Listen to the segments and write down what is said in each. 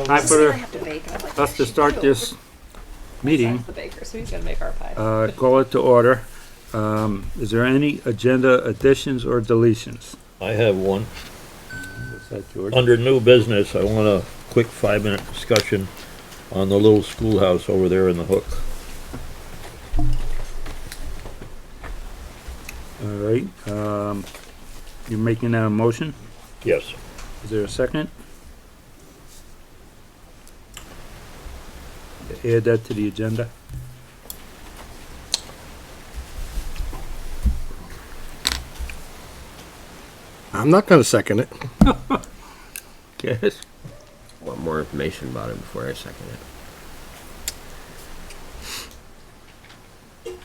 Time for I have to bake. And I'm like, us to start this meeting. Besides the baker, so he's gonna make our pie. Call it to order. Is there any agenda additions or deletions? I have one. What's that, George? Under new business, I want a quick 5-minute discussion on the little schoolhouse over there in the Hook. All right, you're making that a motion? Yes. Is there a second? Add that to the agenda. I'm not gonna second it. Yes. Want more information about it before I second it.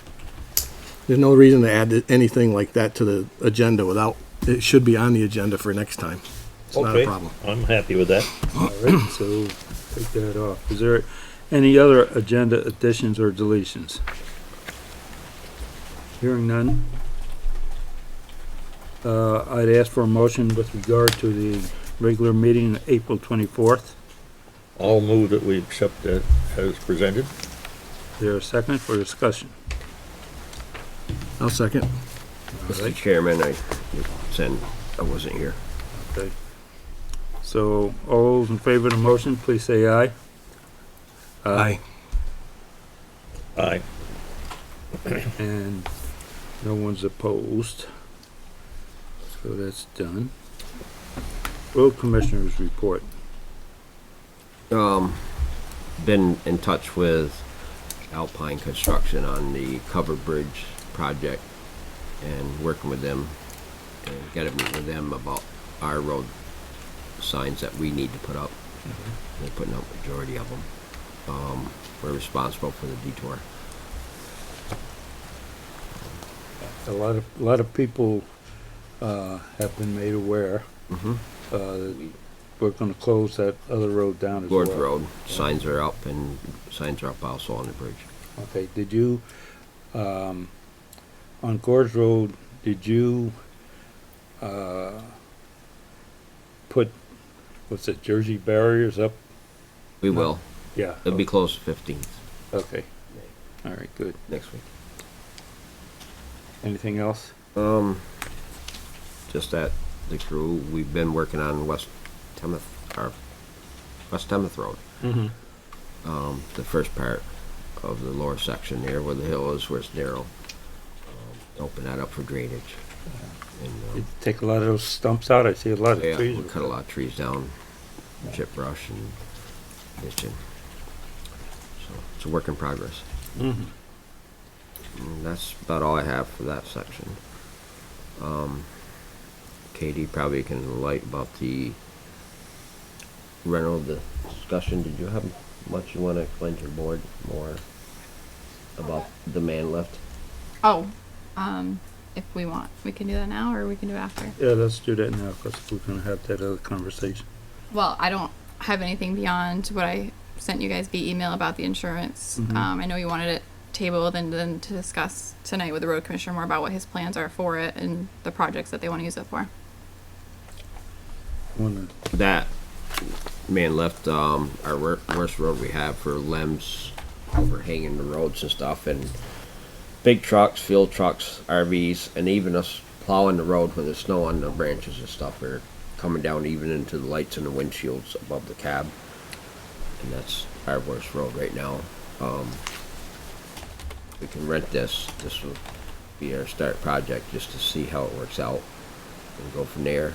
There's no reason to add anything like that to the agenda without, it should be on the agenda for next time. It's not a Okay, problem. I'm happy with that. All right, so take that off. Is there any other agenda additions or deletions? Hearing none. I'd ask for a motion with regard to the regular meeting, April 24th. I'll move that we accept that as presented. Is there a second for discussion? I'll second. Mr. Chairman, I wasn't here. Okay. So, all those in favor of the motion, please say aye. Aye. Aye. And no one's opposed. So that's done. Road Commissioners report. Been in touch with Alpine Construction on the covered bridge project and working with them and gotta meet with them about our road signs that we need to put up. They're putting up majority of them. We're responsible for the detour. A lot of people have been made aware. We're gonna close that other road down as well. Gord's Road, signs are up and signs are up also on the bridge. Okay, did you, on Gord's Road, did you, put, what's it, Jersey barriers up? We will. Yeah. It'll be closed 15th Okay. All right, good. next week. Anything else? Just that the crew, we've been working on West Temeth Road. Mm-hmm. The first part of the lower section there where the hill is, where it's narrow. Open that up for drainage. And, Did you take a lot of those stumps out? I see a lot of yeah, trees. we cut a lot of trees down, chip brush and ditching. So it's a work in progress. Mm-hmm. And that's about all I have for that section. Katie probably can enlighten about the rental, the discussion. Did you have much you want to explain to your board more about the Manlift? Oh, if we want, we can do that now, or we can do it after. Yeah, let's do that now, because we're gonna have that other conversation. Well, I don't have anything beyond what I sent you guys via email about the insurance. Mhm. I know you wanted it tabled and then to discuss tonight with the road commissioner more about what his plans are for it and the projects that they want to use it for. That Manlift, our worst road we have for limbs overhanging the roads and stuff, and big trucks, field trucks, RVs, and even us plowing the road when there's snow on the branches and stuff are coming down even into the lights and the windshields above the cab. And that's our worst road right now. We can rent this. This will be our start project just to see how it works out and go from there.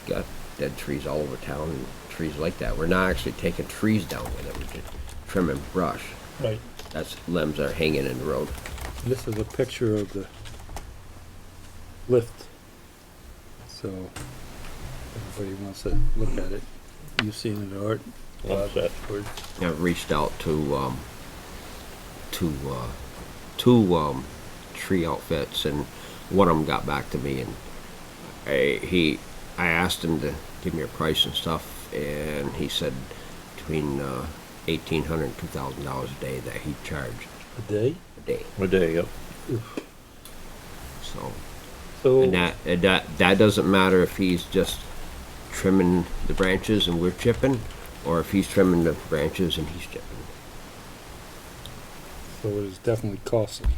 Got dead trees all over town and trees like that. We're not actually taking trees down with it. We're just trimming brush. Right. That's limbs that are hanging in the road. This is a picture of the lift. So, everybody wants to look at it. You've seen it, Art? What's that? I've reached out to two tree outfits, and one of them got back to me, and I asked him to give me a price and stuff, and he said between $1,800 and $2,000 a day that he'd charge A day? a day. A day, yep. So, So, and that doesn't matter if he's just trimming the branches and we're chipping, Or if he's trimming the branches and he's chipping. So it is definitely costly.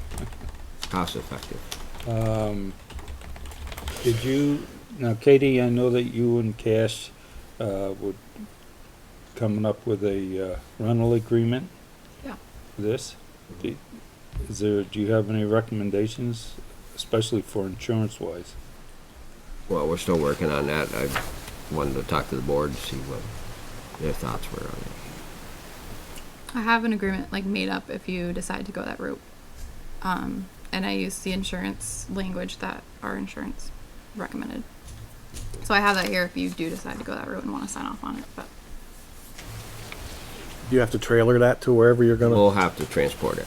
Cost effective. Did you, now Katie, I know that you and Cash, were coming up with a, rental agreement? Yeah. For this? Do you have any recommendations, especially for insurance wise? Well, we're still working on that. I wanted to talk to the board to see what their thoughts were on it. I have an agreement like made up if you decide to go that route. And I use the insurance language that our insurance recommended. So I have that here if you do decide to go that route and want to sign off on it. But Do you have to trailer that to wherever you're gonna? We'll have to transport it.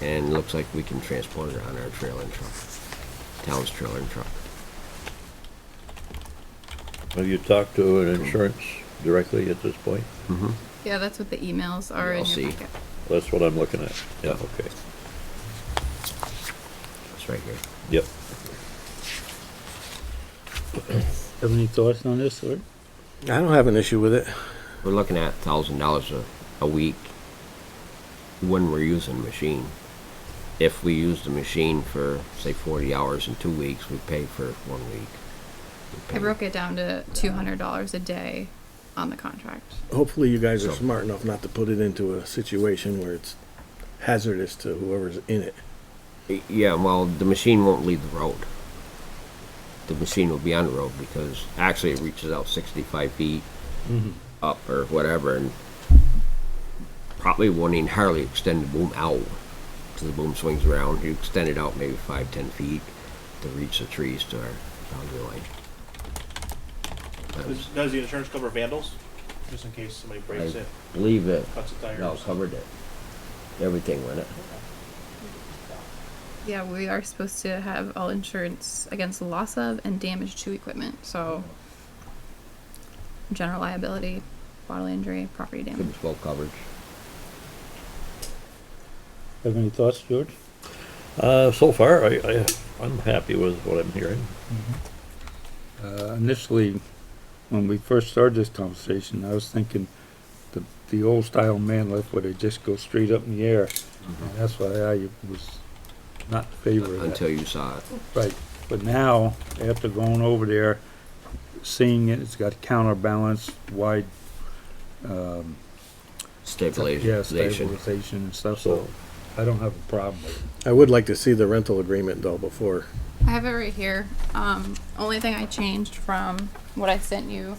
And it looks like we can transport it on our trailer truck. Town's trailer truck. Have you talked to an insurance directly at this point? Mm-hmm. yeah, that's what the emails are in LLC. your packet. That's what I'm looking at. Yeah, okay. It's right here. Yep. Have any thoughts on this, or? I don't have an issue with it. We're looking at $1,000 a week when we're using the machine. If we use the machine for, say, 40 hours in 2 weeks, we pay for 1 week. I broke it down to $200 a day on the contract. Hopefully you guys are So- smart enough not to put it into a situation where it's hazardous to whoever's in it. Yeah, well, the machine won't leave the road. The machine will be on the road because actually it reaches out 65 feet up or whatever, and probably won't even hardly extend the boom out because the boom swings around. You extend it out maybe 5-10 feet to reach the trees to our boundary line. Does the insurance cover vandals? Just in case somebody breaks it, Believe it. cuts a tire. No, covered it. Everything with it. Yeah, we are supposed to have all insurance against the loss of and damage to equipment. So, general liability, bodily injury, property damage. Good full coverage. Have any thoughts, George? So far, I'm happy with what I'm hearing. Initially, when we first started this conversation, I was thinking the old style manlift where they just go straight up in the air. And that's why I was not in favor of that. Until you saw it. Right, but now, after going over there, seeing it, it's got counterbalance, wide, Stabilization. yeah, stabilization and stuff, so I don't have a problem with it. I would like to see the rental agreement though before. I have it right here. Only thing I changed from what I sent you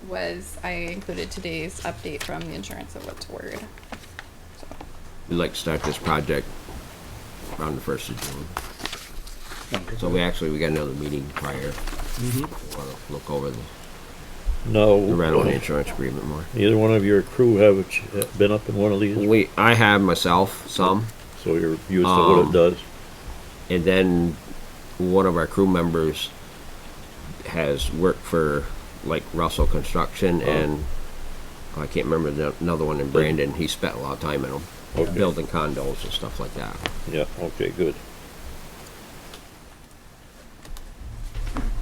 was I included today's update from the insurance of what's word. We'd like to start this project around the 1st of June. So we got another meeting prior. We want to look over the No. rental and insurance agreement more. Either one of your crew have been up in one of these? I have myself some, So you're used to what it does? and then one of our crew members has worked for like Russell Construction, and I can't remember another one in Brandon. He spent a lot of time in them, Okay. building condos and stuff like that. Yeah, okay, good.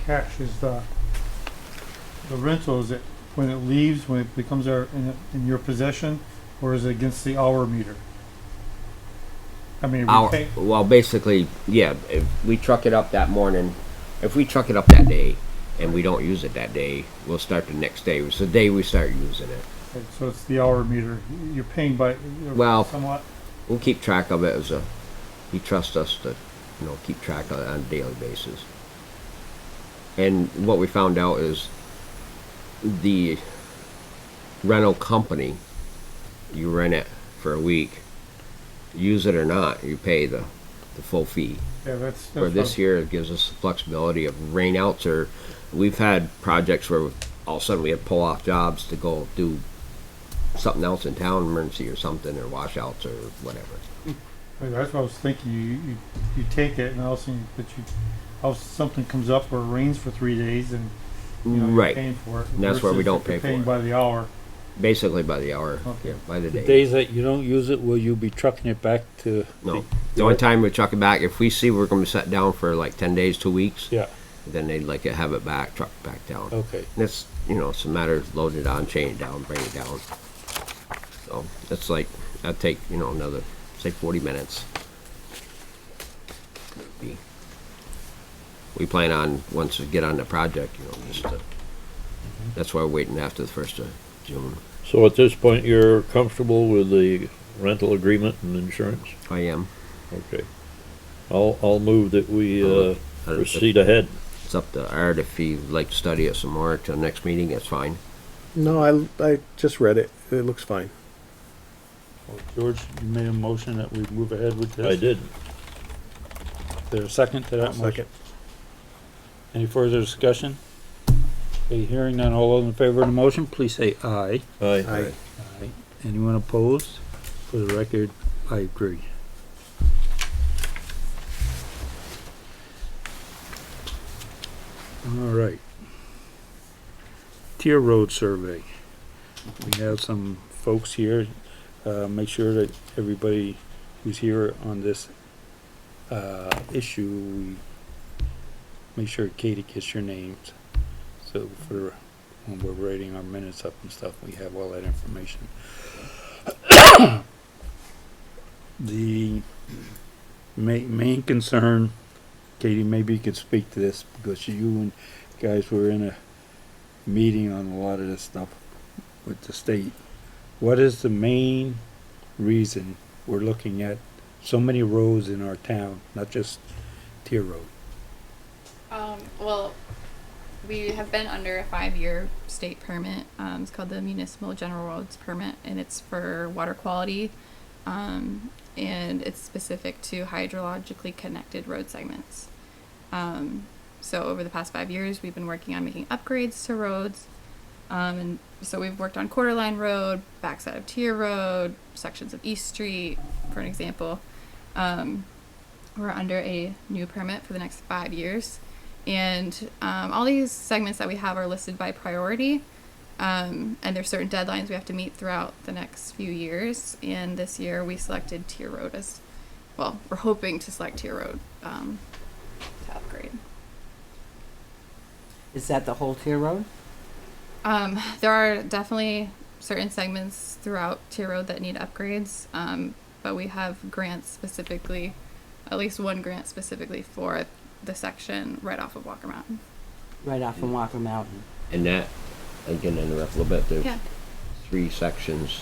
Cash is the rental, is it when it leaves, when it becomes in your possession, or is it against the hour meter? I mean, Well, basically, yeah. If we truck it up that morning, if we truck it up that day, and we don't use it that day, we'll start the next day. It's the day we start using it. so it's the hour meter. You're paying by Well- somewhat. We'll keep track of it he trusts us to, keep track of it on a daily basis. And what we found out is the rental company, you rent it for a week, use it or not, you pay the full fee. Yeah, that's For this year, it gives us the flexibility of rainouts, or we've had projects where all of a sudden we have pull off jobs to go do something else in town, emergency or something, or washouts or whatever. That's what I was thinking. You take it, and all of a sudden, something comes up or it rains for 3 days, and you're Right. paying for it. And that's where we versus don't if you're pay for paying it. by the hour. Basically by the hour, Okay. yeah, by the The day. days that you don't use it, will you be trucking it back to? No. The only time we truck it back, if we see we're gonna be set down for like 10 days, 2 weeks, Yeah, Then they'd like to have it back, truck back down. Okay. And it's, it's a matter of load it on, chain it down, bring it down. So it's like, that'd take, another, say 40 minutes. We plan on, once we get on the project, just to, that's why we're waiting after the 1st of June. So at this point, you're comfortable with the rental agreement and insurance? I am. Okay. I'll move that we, proceed ahead. It's up to Art if he'd like to study it some more till next meeting, that's fine. No, I just read it. It looks fine. Well, George, you made a motion that we move ahead with this? I did. Is there a second to that motion? Second. Any further discussion? Okay, hearing none, all those in favor of the motion, please say aye. Aye. Aye. Aye. Anyone opposed? For the record, I agree. All right. Teer Road Survey. We have some folks here. Make sure that everybody who's here on this issue, we make sure Katie gets your names. So for when we're writing our minutes up and stuff, we have all that information. The main concern, Katie, maybe you could speak to this because you and guys were in a meeting on a lot of this stuff with the state. What is the main reason we're looking at so many roads in our town, not just Teer Road? Well, we have been under a 5-year state permit. It's called the Municipal General Roads Permit, and it's for water quality, and it's specific to hydrologically connected road segments. So over the past 5 years, we've been working on making upgrades to roads. And so we've worked on Quarterline Road, backside of Teer Road, sections of East Street, for an example. We're under a new permit for the next 5 years. And all these segments that we have are listed by priority. And there's certain deadlines we have to meet throughout the next few years. And this year we selected Teer Road as, well, we're hoping to select Teer Road to upgrade. Is that the whole Teer Road? There are definitely certain segments throughout Teer Road that need upgrades, but we have grants specifically, at least one grant specifically for the section right off of Walker Mountain. Right off from Walker Mountain. And that, I'm gonna interrupt a little bit, there's Yeah. 3 sections,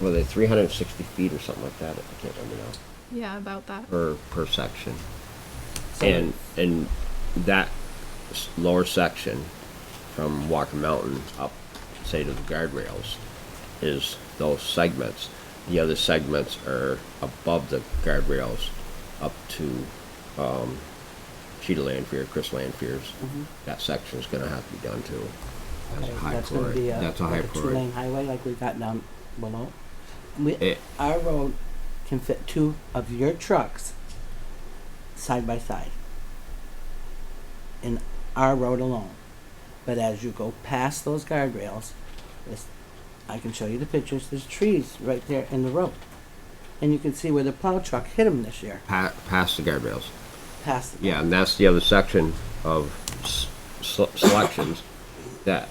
were they 360 feet or something like that? I can't remember now, Yeah, about that. per section. So And that lower section from Walker Mountain up, say, to the guardrails, is those segments. The other segments are above the guardrails up to Sheeta Lanfear, Chris Lanfear's. That section's gonna have to be done too. That's a high that's going to priority. be That's a high like a priority. 2-lane highway like we got down below. It- Our road can fit 2 of your trucks side by side in our road alone. But as you go past those guardrails, I can show you the pictures. There's trees right there in the road, and you can see where the plow truck hit them this year. Past the guardrails. Past. Yeah, and that's the other section of selections that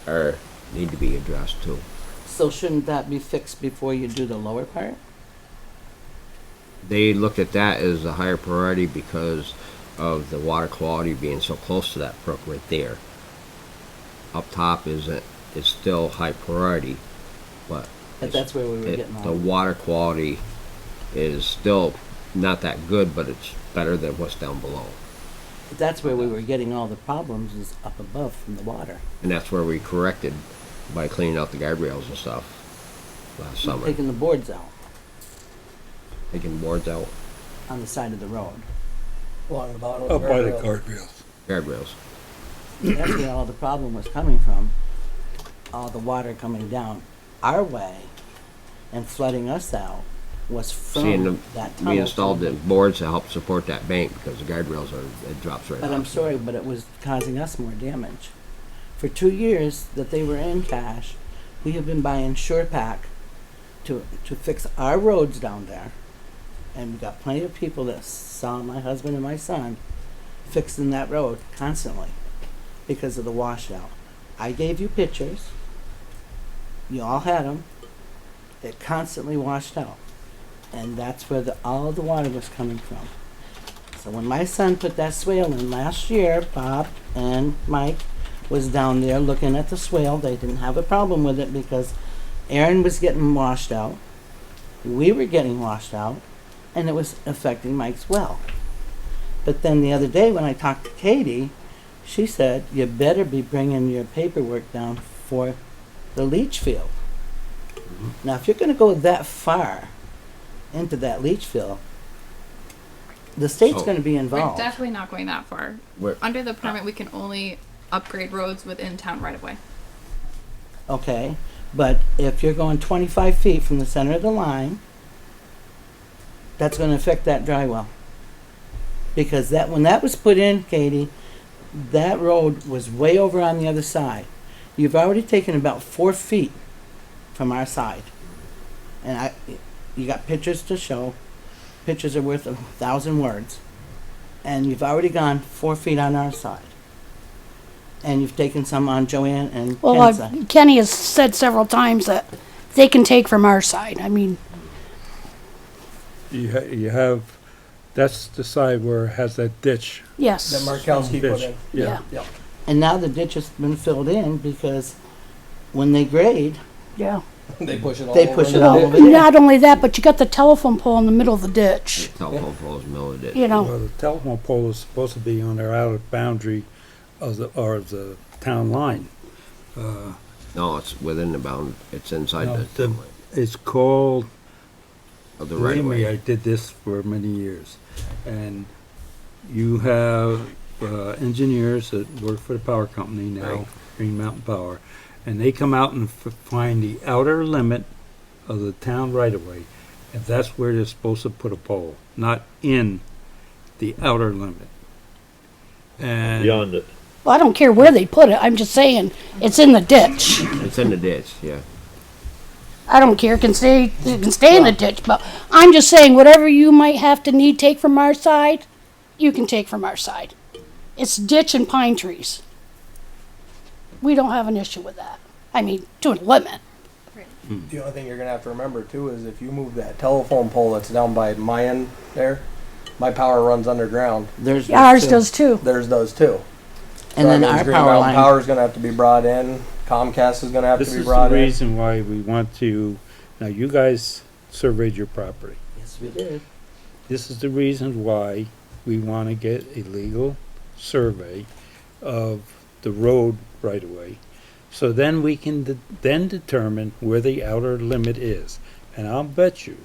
need to be addressed too. So shouldn't that be fixed before you do the lower part? They looked at that as a higher priority because of the water quality being so close to that brook right there. Up top it's still high priority, but That's where we were getting the all. water quality is still not that good, but it's better than what's down below. That's where we were getting all the problems, is up above from the water. And that's where we corrected by cleaning out the guardrails and stuff last summer. Taking the boards out Taking boards out, on the side of the road. Up by the guardrails. guardrails. That's where all the problem was coming from. All the water coming down our way and flooding us out was Seeing from that tunnel. we installed the boards to help support that bank because the guardrails it drops right But off. I'm sorry, but it was causing us more damage. For 2 years that they were in cash, we have been buying SurePack to fix our roads down there. And we got plenty of people that saw my husband and my son fixing that road constantly because of the washout. I gave you pictures. You all had them. It constantly washed out. And that's where all the water was coming from. So when my son put that swale in last year, Bob and Mike was down there looking at the swale. They didn't have a problem with it because Aaron was getting washed out. We were getting washed out. And it was affecting Mike's well. But then the other day when I talked to Katie, she said, you better be bringing your paperwork down for the leach field. Now, if you're going to go that far into that leach field, the state's So- going to be We're involved. definitely not going that far. Where- Under the permit, we can only upgrade roads within town right of way. Okay, but if you're going 25 feet from the center of the line, that's going to affect that dry well. Because that when that was put in, Katie, that road was way over on the other side. You've already taken about 4 feet from our side. And you got pictures to show. Pictures are worth 1,000 words. And you've already gone 4 feet on our side. And you've taken some on Joanne and Well, Ken's side. Kenny has said several times that they can take from our side. I mean, You have, that's the side where it has that ditch. yes. That Markowski put Ditch. in. Yeah. Yeah. And now the ditch has been filled in because when they grade, Yeah. They push it all They over push into it the all ditch. over there. Not only that, but you got the telephone pole in the middle of the ditch. Telephone poles milled it. You know, Well, the telephone pole is supposed to be on their outer boundary of the town line. No, it's within the bound, it's inside No, the, It's called, of the right believe of me, I way. did this for many years. And you have engineers that work for the power company now, Right. Green Mountain Power, and they come out and find the outer limit of the town right-of-way, and that's where they're supposed to put a pole, not in the outer limit. And Beyond it. well, I don't care where they put it. I'm just saying it's in the ditch. It's in the ditch, yeah. I don't care. It can stay in the ditch. But I'm just saying whatever you might have to take from our side, you can take from our side. It's ditch and pine trees. We don't have an issue with that. I mean, to a limit. The only thing you're gonna have to remember too is if you move that telephone pole that's down by my end there, my power runs underground. there's Yeah, ours does too. Theirs does too. And So then that means our Green power Mountain line. Power's gonna have to be brought in. Comcast is gonna have this to be is brought the in. reason why we want to, now you guys surveyed your property. Yes, we did. This is the reason why we want to get a legal survey of the road right away. So then we can then determine where the outer limit is. And I'll bet you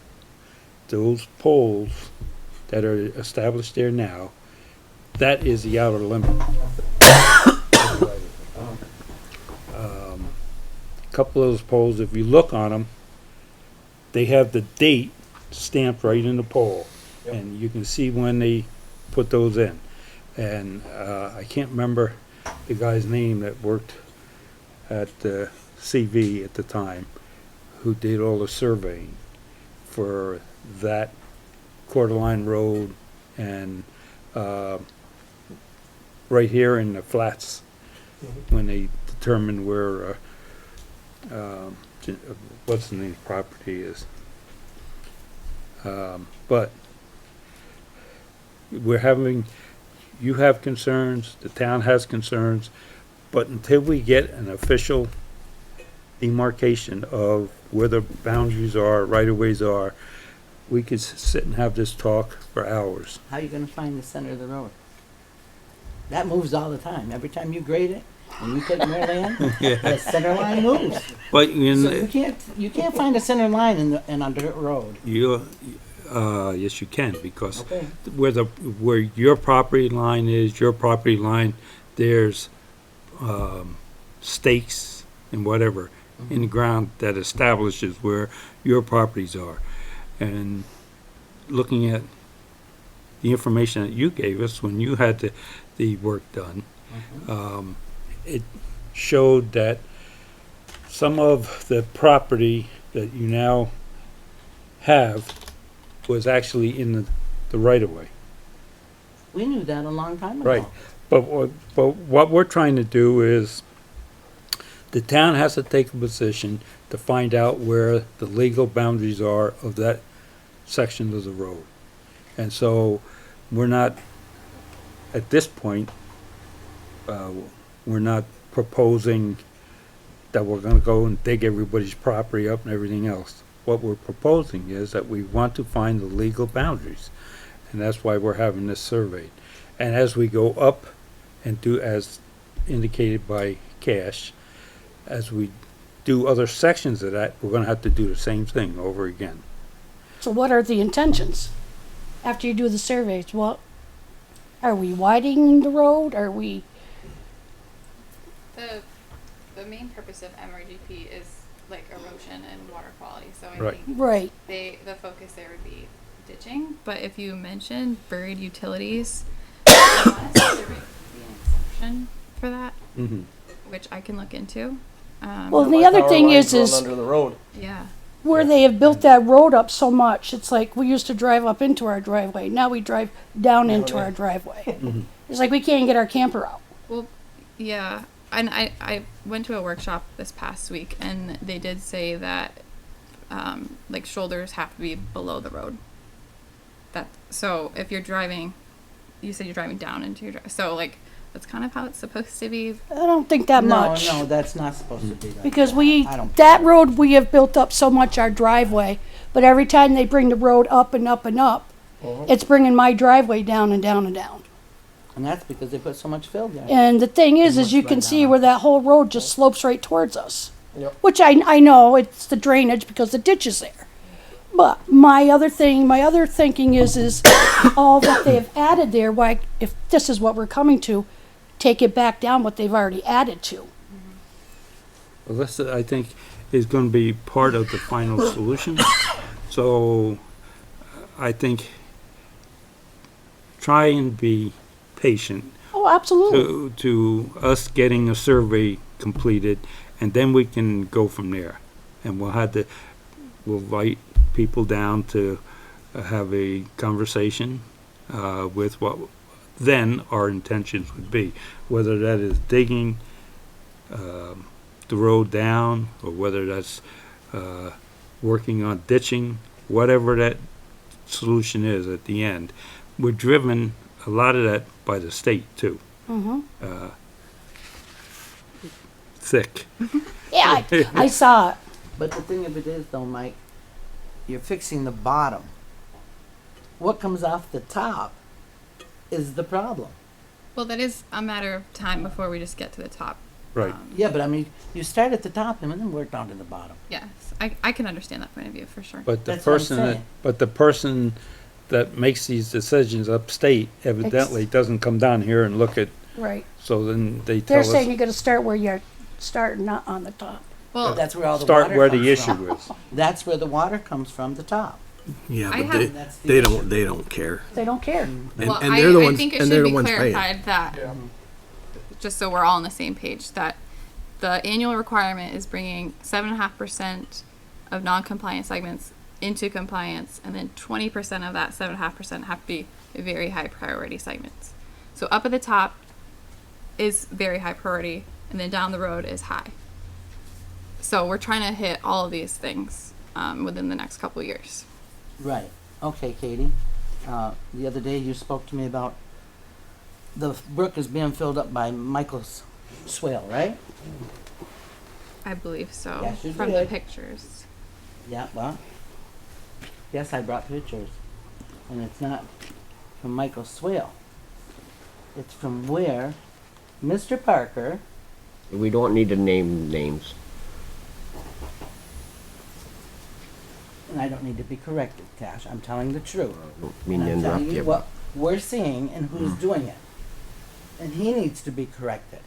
those poles that are established there now, that is the outer limit. A couple of those poles, if you look on them, they have the date stamped right in the pole. Yep. And you can see when they put those in. And I can't remember the guy's name that worked at CV at the time, who did all the surveying for that Coeur d'Alene Road and right here in the flats, when they determined where what's the name of the property is. But we're having, you have concerns, the town has concerns, but until we get an official demarcation of where the boundaries are, right-of-ways are, we could sit and have this talk for hours. How are you going to find the center of the road? That moves all the time. Every time you grade it and you take more land, the center line moves. But So you can't find a center line in a dirt road. yes, you can, because Okay. where your property line is, your property line, there's stakes and whatever in the ground that establishes where your properties are. And looking at the information that you gave us when you had the work done, it showed that some of the property that you now have was actually in the right-of-way. We knew that a long time ago. Right. But what we're trying to do is, the town has to take a position to find out where the legal boundaries are of that section of the road. And so, we're not, at this point, we're not proposing that we're gonna go and dig everybody's property up and everything else. What we're proposing is that we want to find the legal boundaries, and that's why we're having this survey. And as we go up and do, as indicated by Cash, as we do other sections of that, we're gonna have to do the same thing over again. So what are the intentions? After you do the surveys, what, are we widening the road? Are we, The main purpose of MRGP is like erosion and water quality. So I Right. think right, the focus there would be ditching. But if you mentioned buried utilities, I want to say there would be an exception for that, Mm-hmm. which I can look into. well, My the other power thing lines is run under the road. yeah. where they have built that road up so much, it's like we used to drive up into our driveway, now we drive down into our driveway. It's like we can't get our camper out. Well, yeah, and I went to a workshop this past week, and they did say that like shoulders have to be below the road. That so if you're driving, you said you're driving down into your so like that's kind of how it's supposed to be. I don't think that much. No, that's not supposed to be like Because that. we, I don't that care. road, we have built up so much our driveway, but every time they bring the road up and up and up, it's bringing my driveway down and down and down. And that's because they put so much fill there. And the thing is It you must can run see down. where that whole road just slopes right towards us. Yep. Which I know it's the drainage because the ditch is there. But my other thinking is all that they have added there, why, if this is what we're coming to, take it back down what they've already added to. Well, this, I think, is gonna be part of the final solution. So, I think, try and be patient Oh, absolutely. to us getting a survey completed, and then we can go from there. And we'll invite people down to have a conversation with what then our intentions would be, whether that is digging the road down, or whether that's working on ditching, whatever that solution is at the end. We're driven a lot of that by the state too. Thick. Yeah, I saw it. But the thing of it is, though, Mike, you're fixing the bottom. What comes off the top is the problem. Well, that is a matter of time before we just get to the top. Right. Yeah, but I mean, you start at the top and then work down to the bottom. Yes, I can understand that point of view for sure. But the That's what I'm person that, saying. but the person that makes these decisions upstate evidently doesn't come down here and look at, Right. so then they They're tell saying us, you gotta start where you're starting, not on the top. Well, That's where all the start water where comes the from. issue is. That's where the water comes from, the top. Yeah, I but have- That's the they issue. don't care. They don't care. And, well, and they're the I ones, think it and should they're the be ones paying. clarified that, just so we're all on the same page, that the annual requirement is bringing 7.5% of non-compliant segments into compliance, and then 20% of that 7.5% have to be very high priority segments. So up at the top is very high priority, and then down the road is high. So we're trying to hit all of these things within the next couple of years. Right. Okay, Katie. The other day you spoke to me about the brook is being filled up by Michael's swale, right? I believe so, Yes, you from the did. pictures. Yeah, well, yes, I brought pictures. And it's not from Michael's swale. It's from where Mr. Parker, We don't need to name names. and I don't need to be corrected, Cash, I'm telling the truth. Mean And to I'm interrupt telling you you. what we're seeing and who's doing it. And he needs to be corrected.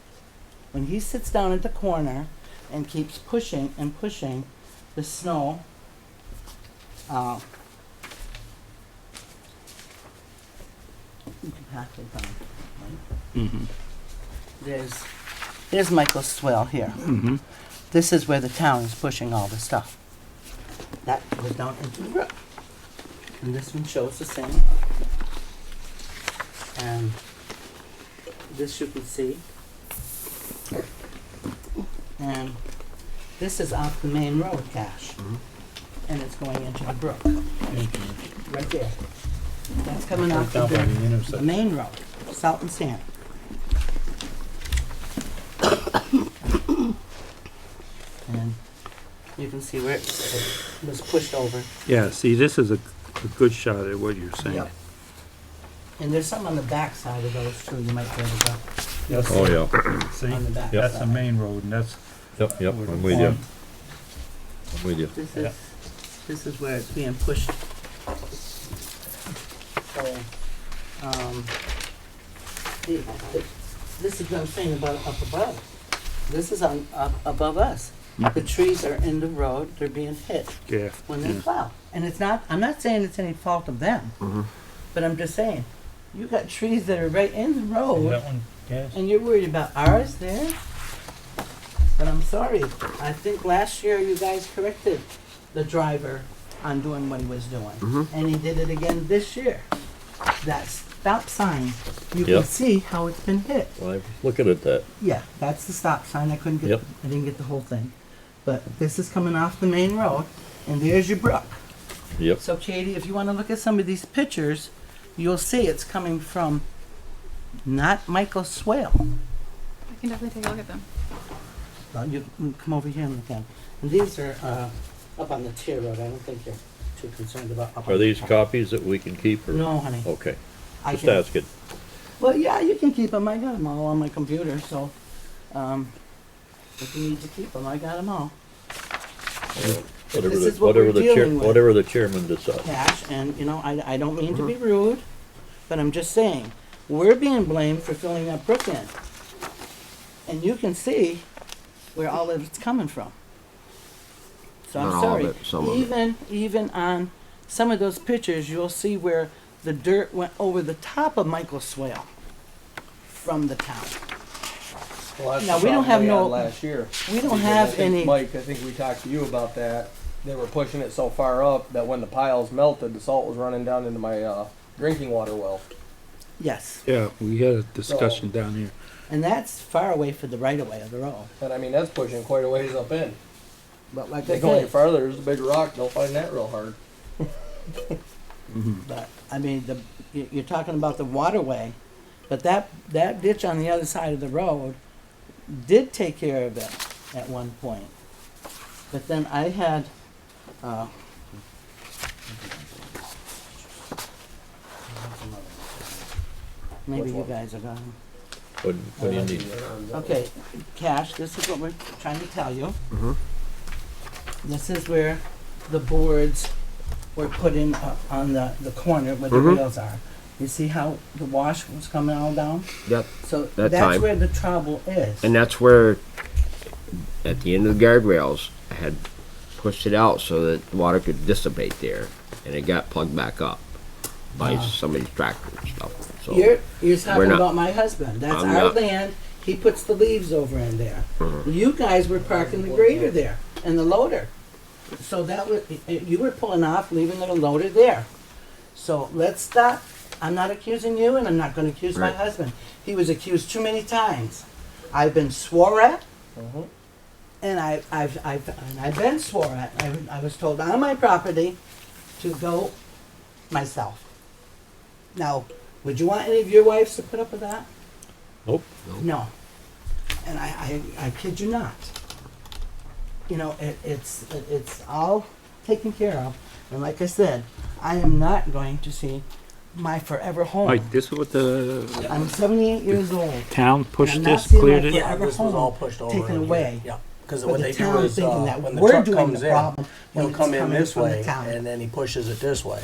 When he sits down at the corner and keeps pushing and pushing the snow, you can pass it down, right? There's Michael's swell here. This is where the town is pushing all the stuff. That goes down into the brook. And this one shows the same. And this you can see. And this is off the main road, Cash. And it's going into the brook. Right there. That's coming off down by the the intersection. main road, salt and sand. And you can see where it was pushed over. Yeah, see, this is a good shot at what you're saying. Yep. And there's some on the back side of those too, you might be able to That's Oh, yeah. See, on the back Yep. that's the side. main road, and that's. Yep, yep, I'm with you. I'm with you. This is where it's being pushed. So, this is what I'm saying about up above. This is on up above us. The trees are in the road, they're being hit Yeah. when they yeah. plow. And it's not, I'm not saying it's any fault of them, but I'm just saying, you got trees that are right in the road, That one, yes. and you're worried about ours there? But I'm sorry, I think last year you guys corrected the driver on doing what he was doing. And he did it again this year. That stop sign, you can Yep. see how it's been hit. Well, I'm looking at that. Yeah, that's the stop sign, I couldn't get, Yep. I didn't get the whole thing. But this is coming off the main road, and there's your brook. Yep. So Katie, if you wanna look at some of these pictures, you'll see it's coming from not Michael Swale. I can definitely take a look at them. Well, you can come over here and look at them. And these are, up on the Teer Road, I don't think you're too concerned about. up on Are the these top. copies that we can keep or? No, honey. Okay, I just can- asking. Well, yeah, you can keep them, I got them all on my computer, so, if you need to keep them, I got them all. Whatever This the, is what whatever we're the chair, dealing with. whatever the chairman decides. Cash, and, you know, I don't mean to be rude, but I'm just saying, we're being blamed for filling that brook in. And you can see where all of it's coming from. So I'm Not all of sorry, it, some of it. even on some of those pictures, you'll see where the dirt went over the top of Michael Swale from the town. Well, that's Now, the we don't problem have had no- last year. We don't Because have I think, any, Mike, I think we talked to you about that. They were pushing it so far up that when the piles melted, the salt was running down into my drinking water well. yes, Yeah, we had a discussion down here. and that's far away for the right of way of the road. And I mean, that's pushing quite a ways up in. But like If I they go any said, farther, there's a big rock, they'll find that real hard. but, I mean, you're talking about the waterway, but that ditch on the other side of the road did take care of it at one point. But then I had, maybe Which you one? guys are gonna, What do you need? okay, Cash, this is what we're trying to tell you. Mhm. This is where the boards were put in on the corner where the Mhm. rails are. You see how the wash was coming all down? Yep. So That that's time. where the trouble is. And that's where, at the end of the guardrails, I had pushed it out so that the water could dissipate there, and it got plugged back up by somebody's tractor and stuff. So You're talking not- about my husband. That's I'm our not- land. He puts the leaves over in there. Mhm. You guys were parking the grader there and the loader. So that was, you were pulling off, leaving the loader there. So let's stop. I'm not accusing you, and I'm not gonna accuse my Right. husband. He was accused too many times. I've been swore at, and I've been swore at. I was told on my property to go myself. Now, would you want any of your wives to put up with that? Nope. No. And I kid you not. You know, it's all taken care of. And like I said, I am not going to see my forever home. Mike, this is what the I'm 78 years old. town pushed I'm not this, seeing cleared my it? forever Yeah, this was home all pushed over taken in here. away. Yeah, because But what the they do town is thinking that when the we're truck doing comes the in, problem when he'll it's come in coming this from the way, town. and then he pushes it this way,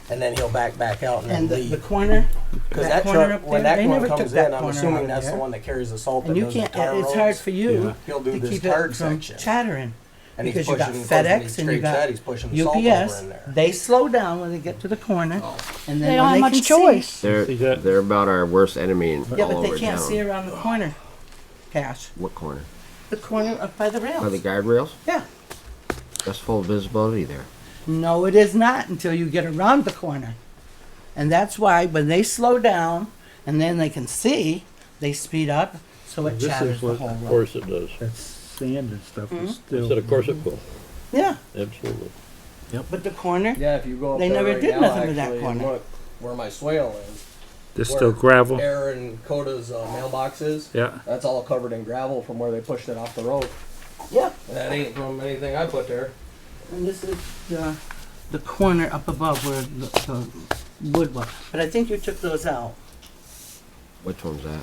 and then he'll back out and And then the leave. corner, Because that that corner truck, up when there, that they one never took comes that in, I'm corner out assuming of that's the there. one that carries the salt that and you does the can't, tar it's hard roads. for you Yeah. He'll do to this keep tarred it from section. chattering. And he's Because you got pushing, of course, when he FedEx and you scrapes got that, he's pushing the salt over UPS. in there. They slow down when they get to the corner, and then They don't when have they much can choice. see. See that? they're about our worst enemy in Yeah, all but they over can't town. see around the corner. Cash. What corner? The corner up by the rails. By the guardrails? Yeah. That's full visibility there. No, it is not until you get around the corner. And that's why when they slow down and then they can see, they speed up, so it This is chatters the what- whole Of road. course it does. That sand and stuff Mhm. is I still. said, of course it will, Yeah, absolutely. but the corner, Yeah, if you go up They there never right did now, nothing with that actually, corner. and look where my swale is. There's still gravel. Aaron and Coda's mailbox is. Yeah. That's all covered in gravel from where they pushed it off the road. yeah. And that ain't from anything I put there. And this is the corner up above where the wood was. But I think you took those out. Which one's that?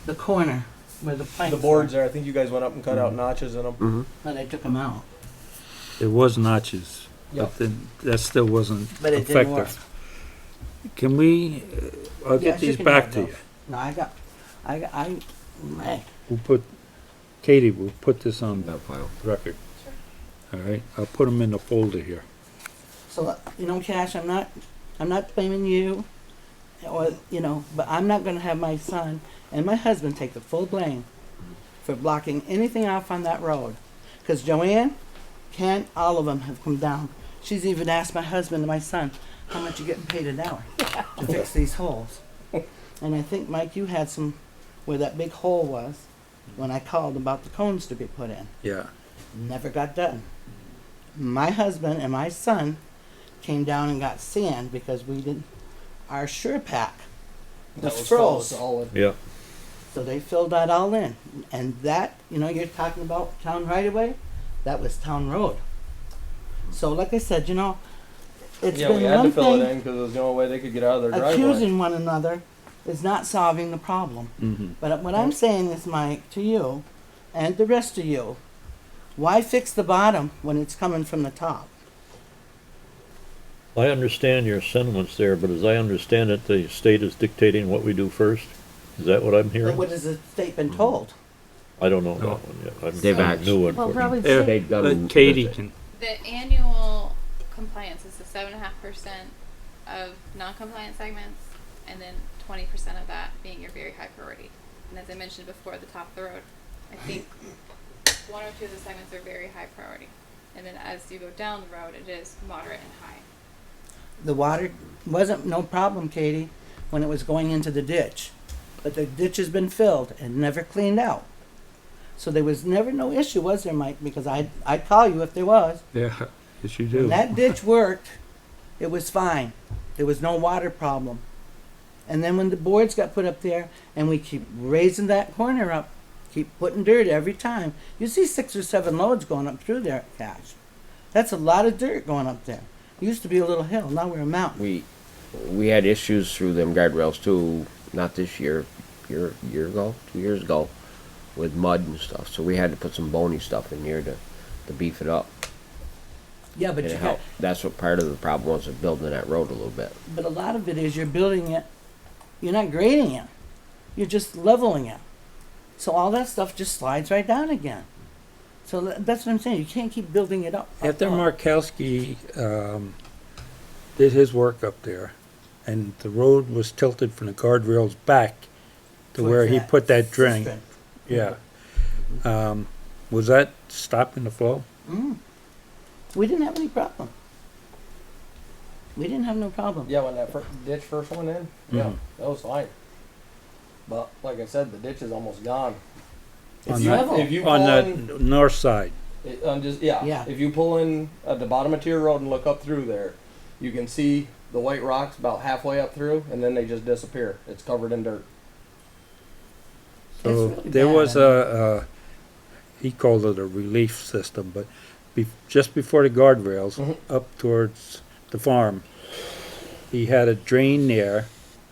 The corner where the planks The boards there, I think you guys went up and cut out notches in them. Mm-hmm. were. And I took them out. There was notches, Yep. but then that still wasn't But it didn't work. effective. Can we, I'll get Yes, you these can back have to those. you. No, man. We'll put, Katie, we'll put this on That file. record. All right, I'll put them in the folder here. So, Cash, I'm not blaming you, or, but I'm not gonna have my son and my husband take the full blame for blocking anything off on that road. Cause Joanne, Ken, all of them have come down. She's even asked my husband and my son, how much you getting paid an hour to fix these holes? And I think, Mike, you had some, where that big hole was, when I called about the cones to be put in. Yeah. Never got done. My husband and my son came down and got sand because we didn't, our sure pack That was was froze. solid. Yeah, So they filled that all in. And that, you're talking about town right away, that was town road. So like I said, it's Yeah, we been had to one fill it thing, in because it was the only way they could get out of their driveway. accusing one another is not solving the problem. Mm-hmm. But what I'm saying is, Mike, to you and the rest of you, why fix the bottom when it's coming from the top? I understand your sentiments there, but as I understand it, the state is dictating what we do first. Is that what I'm But hearing? what has the state been told? I don't know that No. one yet. I'm They've I'm actually- new, Well, unfortunately. probably Yeah. They've done. Katie can, The annual compliance is the 7.5% of non-compliant segments, and then 20% of that being your very high priority. And as I mentioned before, the top of the road, I think one or two of the segments are very high priority. And then as you go down the road, it is moderate and high. The water wasn't no problem, Katie, when it was going into the ditch. But the ditch has been filled and never cleaned out. So there was never no issue, was there, Mike? Because I'd call you if there was. yeah, yes you When do. that ditch worked, it was fine. There was no water problem. And then when the boards got put up there, and we keep raising that corner up, keep putting dirt every time, you see 6 or 7 loads going up through there, Cash. That's a lot of dirt going up there. It used to be a little hill, now we're a mountain. We had issues through them guardrails too, not this year, year ago, 2 years ago, with mud and stuff. So we had to put some bony stuff in here to beef it up. Yeah, but And you it got, helped. That's what part of the problem was, of building that road a little bit. but a lot of it is you're building it, you're not grading it, you're just leveling it. So all that stuff just slides right down again. So that's what I'm saying, you can't keep building it up. After Markowski did his work up there, and the road was tilted from the guardrails back to where he put that drain. cistern. Yeah. Was that stopping the flow? We didn't have any problem. We didn't have no problem. Yeah, when that ditch first went in, yeah, Mhm. that was fine. But like I said, the ditch is almost gone. On If you pull On in, the north side. Yeah. If you pull in at the bottom of Teer Road and look up through there, you can see the white rocks about halfway up through, and then they just disappear. It's covered in dirt. So It's really there bad. was he called it a relief system, but just before the guardrails, Mhm. up towards the farm, he had a drain there,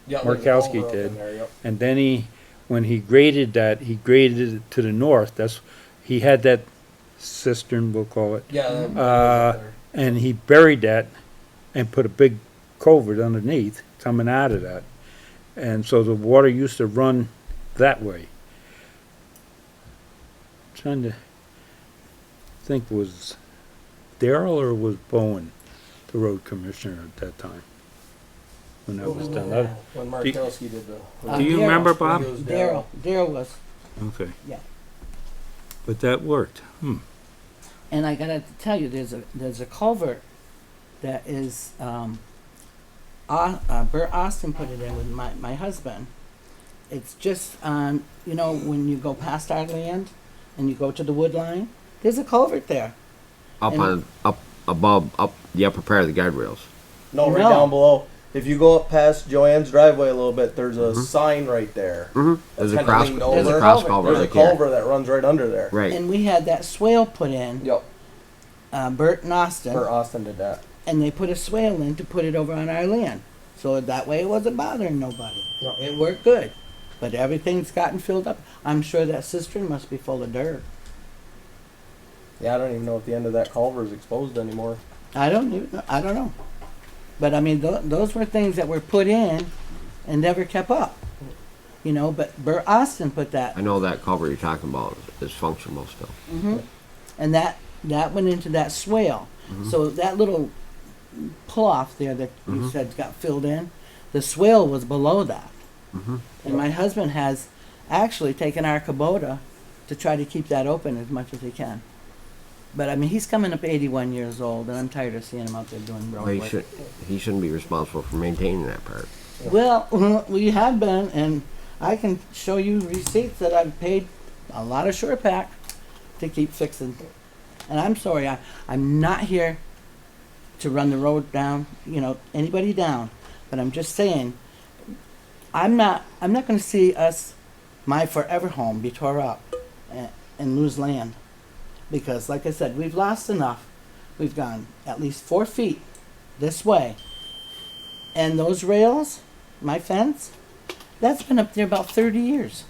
Yeah, there's a Markowski culvert up in did. there, yep. and then when he graded that, he graded it to the north. He had that cistern, we'll call it, Yeah, that was Uh, up there. and he buried that and put a big culvert underneath coming out of that. And so the water used to run that way. Trying to think, was Darrell or was Bowen the road commissioner at that time? When that was done. When Markowski did the. Do you Darryl. remember, I Bob? think it was Darryl. Daryl was, Okay. Yeah. But that worked. and I gotta tell you, there's a culvert that is, Bert Austin put it in with my husband. It's just you know, when you go past our land and you go to the wood line, there's a culvert there. Up above the upper part of the guardrails. No, right No. down below. If you go up past Joanne's driveway a little bit, there's a sign right there. There's a kinda cross. leaned There's a over. cross There's a culvert. There's a right there. culvert that runs right under there. Right. And we had that swale put in, Yep. Bert and Austin, Bert Austin did that. and they put a swale in to put it over on our land. So that way it wasn't bothering nobody. Yep. It worked good. But everything's gotten filled up. I'm sure that cistern must be full of dirt. Yeah, I don't even know if the end of that culvert is exposed anymore. I don't know. But I mean, those were things that were put in and never kept up. You know, but Bert Austin put that. I know that culvert you're talking about is functional still. And that went into that swale. So that little pull off there that you said got filled in, the swale was below that. And my husband has actually taken our Kubota to try to keep that open as much as he can. But I mean, he's coming up 81 years old, and I'm tired of seeing him out there doing road Well, work. he shouldn't be responsible for maintaining that part. Well, we have been, and I can show you receipts that I've paid a lot of SurePack to keep fixing. And I'm sorry, I'm not here to run the road down, you know, anybody down. But I'm just saying, I'm not going to see my forever home be tore up and lose land. Because, like I said, we've lost enough. We've gone at least 4 feet this way. And those rails, my fence, that's been up there about 30 years.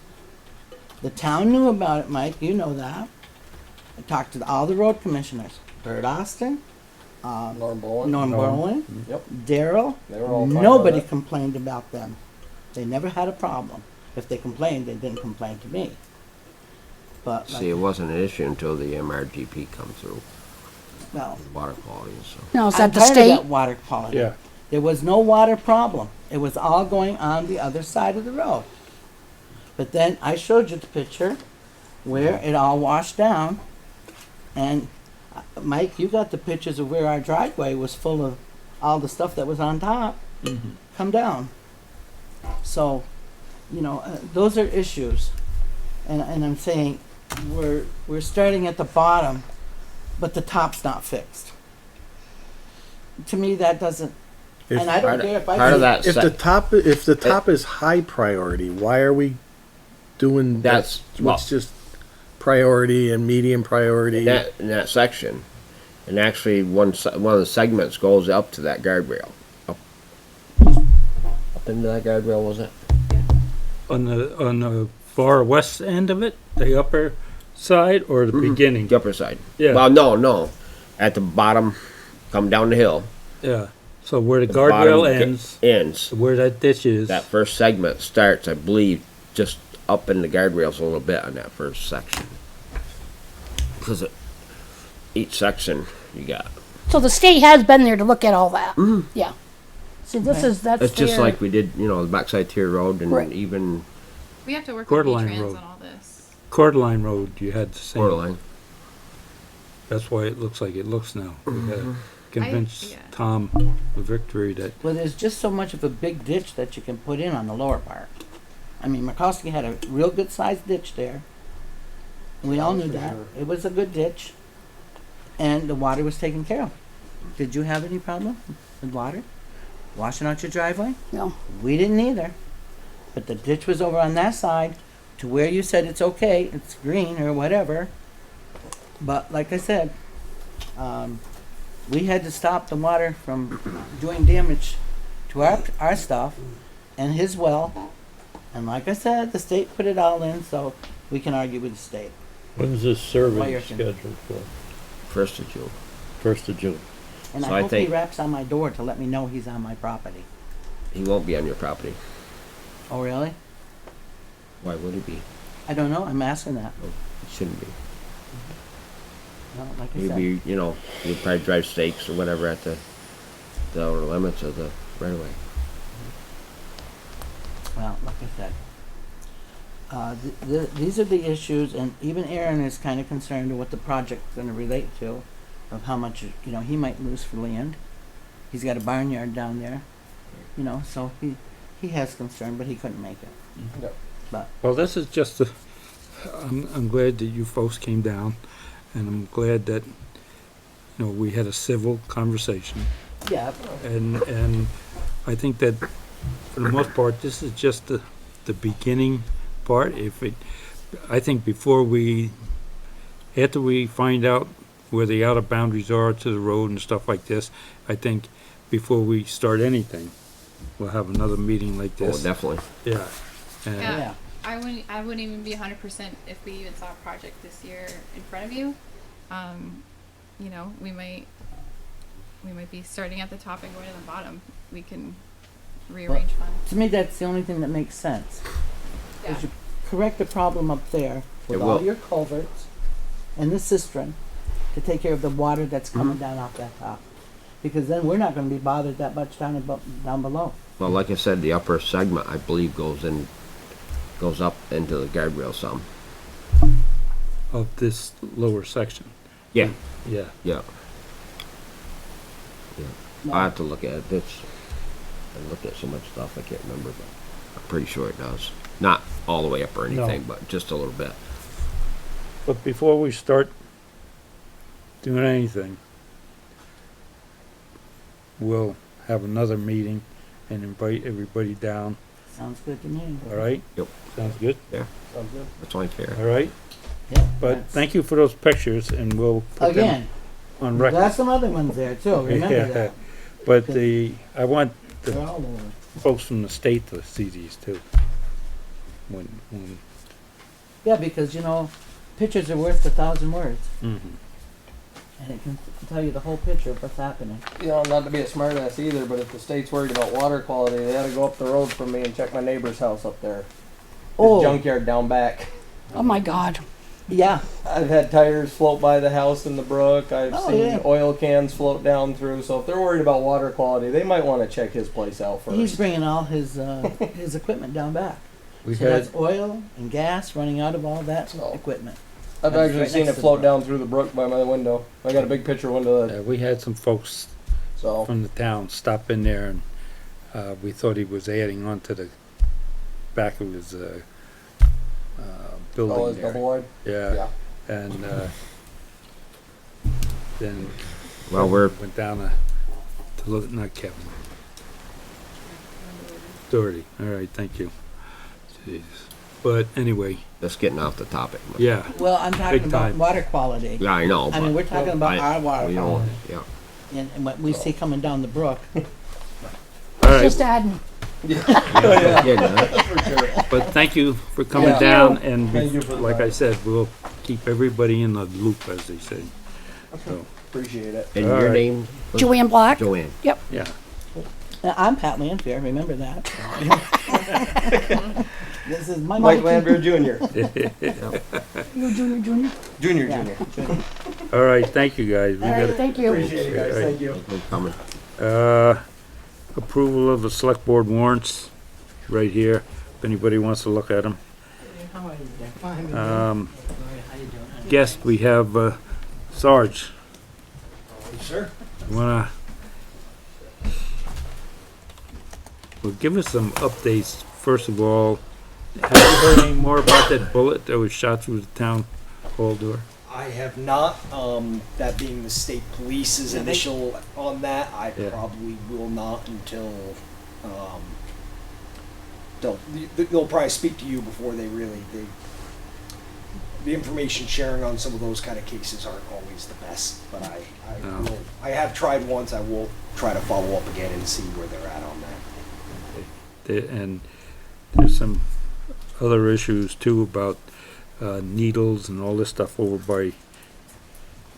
The town knew about it, Mike. You know that. I talked to all the road commissioners. Bert Austin, Norm Bowen. Norm Bowen, Yep. Daryl. They were all fine Nobody with it. complained about them. They never had a problem. If they complained, they didn't complain to me. But See, it wasn't an issue until the MRGP come through, well, water quality and stuff. Now, is I'm that the tired of state? that water quality. Yeah. There was no water problem. It was all going on the other side of the road. But then I showed you the picture where it all washed down. And Mike, you got the pictures of where our driveway was full of all the stuff that was on top come down. So, you know, those are issues. And I'm saying we're starting at the bottom, but the top's not fixed. To me, that doesn't. If- And I don't care if I Part of see- that. If the top is high priority, why are we doing That's- what's just priority and medium priority? in that section, and actually one of the segments goes up to that guardrail, up into that guardrail, was it? On the far west end of it, the upper side or the beginning? The upper side. Yeah. Well, no, at the bottom, come down the hill. Yeah. So where the bottom guardrail ends, ends. where that ditch is. That first segment starts, I believe, just up in the guardrails a little bit on that first section. Because each section you got. So the state has been there to look at all that. Yeah. See, that's It's just their- like we did, the backside Teer Road and Right. even We have to work Coeur with d'Alene V-Trans Road. on all this. Coeur d'Alene Road, you had the same. Borderline. That's why it looks like it looks now. We gotta convince yeah. Tom the victory that Well, there's just so much of a big ditch that you can put in on the lower part. I mean, Markowski had a real good sized ditch there. We all knew that. It was a good ditch. And the water was taken care of. Did you have any problem with water? Washing out your driveway? No. We didn't either. But the ditch was over on that side to where you said it's okay, it's green or whatever. But like I said, we had to stop the water from doing damage to our stuff and his well. And like I said, the state put it all in, so we can argue with the state. When's this survey Wire. scheduled for? 1st of June. 1st of June. And So I I hope he think- raps on my door to let me know he's on my property. He won't be on your property. Oh, really? Why would he be? I don't know. I'm asking that. He shouldn't be. Well, like I He'd said. be, he'll probably drive stakes or whatever at the outer limits of the right of way. Well, like I said, these are the issues, and even Aaron is kind of concerned with what the project's going to relate to, of how much he might lose for land. He's got a barnyard down there, You know, so he has concern, but he couldn't make it. Yep. But Well, this is just a, I'm glad that you folks came down, and I'm glad that, you know, we had a civil conversation. yeah, And I think that for the most part, this is just the beginning part. I think after we find out where the outer boundaries are to the road and stuff like this, I think before we start anything, we'll have another meeting like Oh, this. definitely. Yeah. And Yeah. yeah. I wouldn't even be 100% if we even saw a project this year in front of you. You know, we might be starting at the top and going to the bottom. We can rearrange funds. To me, that's the only thing that makes sense. Yeah. Is you correct the problem up there with It all will. your culverts and the cistern to take care of the water that's coming down off that top. Because then we're not going to be bothered that much down below. Well, like I said, the upper segment, I believe, goes up into the guardrail some. of this lower section. Yeah, Yeah. yeah. I have to look at it. I look at so much stuff I can't remember, but I'm pretty sure it does. Not all the way up or anything, but just a little bit. But before we start doing anything, we'll have another meeting and invite everybody down, Sounds good to me. all right? Yep. Sounds good, Sounds good. That's only fair. all right? Yeah, But that's- thank you for those pictures, and we'll put them Again, on there's record. some other ones there too. Remember Yeah. that. But I want They're the all over. folks from the state to see these too. When, Yeah, because you know, pictures are worth 1,000 words, mhm. and it can tell you the whole picture of what's happening. You know, not to be a smartass either, but if the state's worried about water quality, they had to go up the road from me and check my neighbor's house up there. His Oh, junkyard down back. Oh my God. yeah. I've had tires float by the house in the brook. I've Oh, seen yeah. oil cans float down through. So if they're worried about water quality, they might want to check his place out first. He's bringing all his his equipment down back. We So that's had, oil and gas running out of all that So- equipment. I've That's actually right seen next it to float the down through the brook by my window. I got a big picture window of that. we had some folks So from the town stop in there, and we thought he was adding on to the back of his building always there. double wide. Yeah. And then Well, we're went down to look, not Kevin. Doherty. All right, thank you. Jeez. But anyway, just getting off the topic. but- yeah. Well, I'm talking Big about time. water quality. Yeah, I know. I mean, but we're talking about our water we don't. quality, Yeah. and what we see coming down the brook. All right, Just adding. Yeah, For sure. but thank you for coming Yeah. down, and Thank you for the like I time. said, we'll keep everybody in the loop, as they say. So, Appreciate it. and All your right. name? was Joanne Black. Joanne. yeah. I'm Pat Lanfair, remember that. This is my Mike monkey. Landry Jr. You junior. Junior, Yeah. Junior. All right, thank you, guys. We All right, gotta, thank you. Appreciate it, guys. Right. Thank you. Thank you for coming. approval of the select board warrants, right here, if anybody wants to look at them. How are you there? Fine. Um, How you doing, honey? guest, we have, Sarge. Sir. You wanna, well, give us some updates. First of all, have you heard any more about that bullet that was shot through the town hall door? I have not. That being the state police's Yeah, they- initial on that, I Yeah. probably will not until they'll probably speak to you before they the information sharing on some of those kind of cases aren't always the best. But No. I have tried once. I will try to follow up again and see where they're at on that. And there's some other issues too about needles and all this stuff over by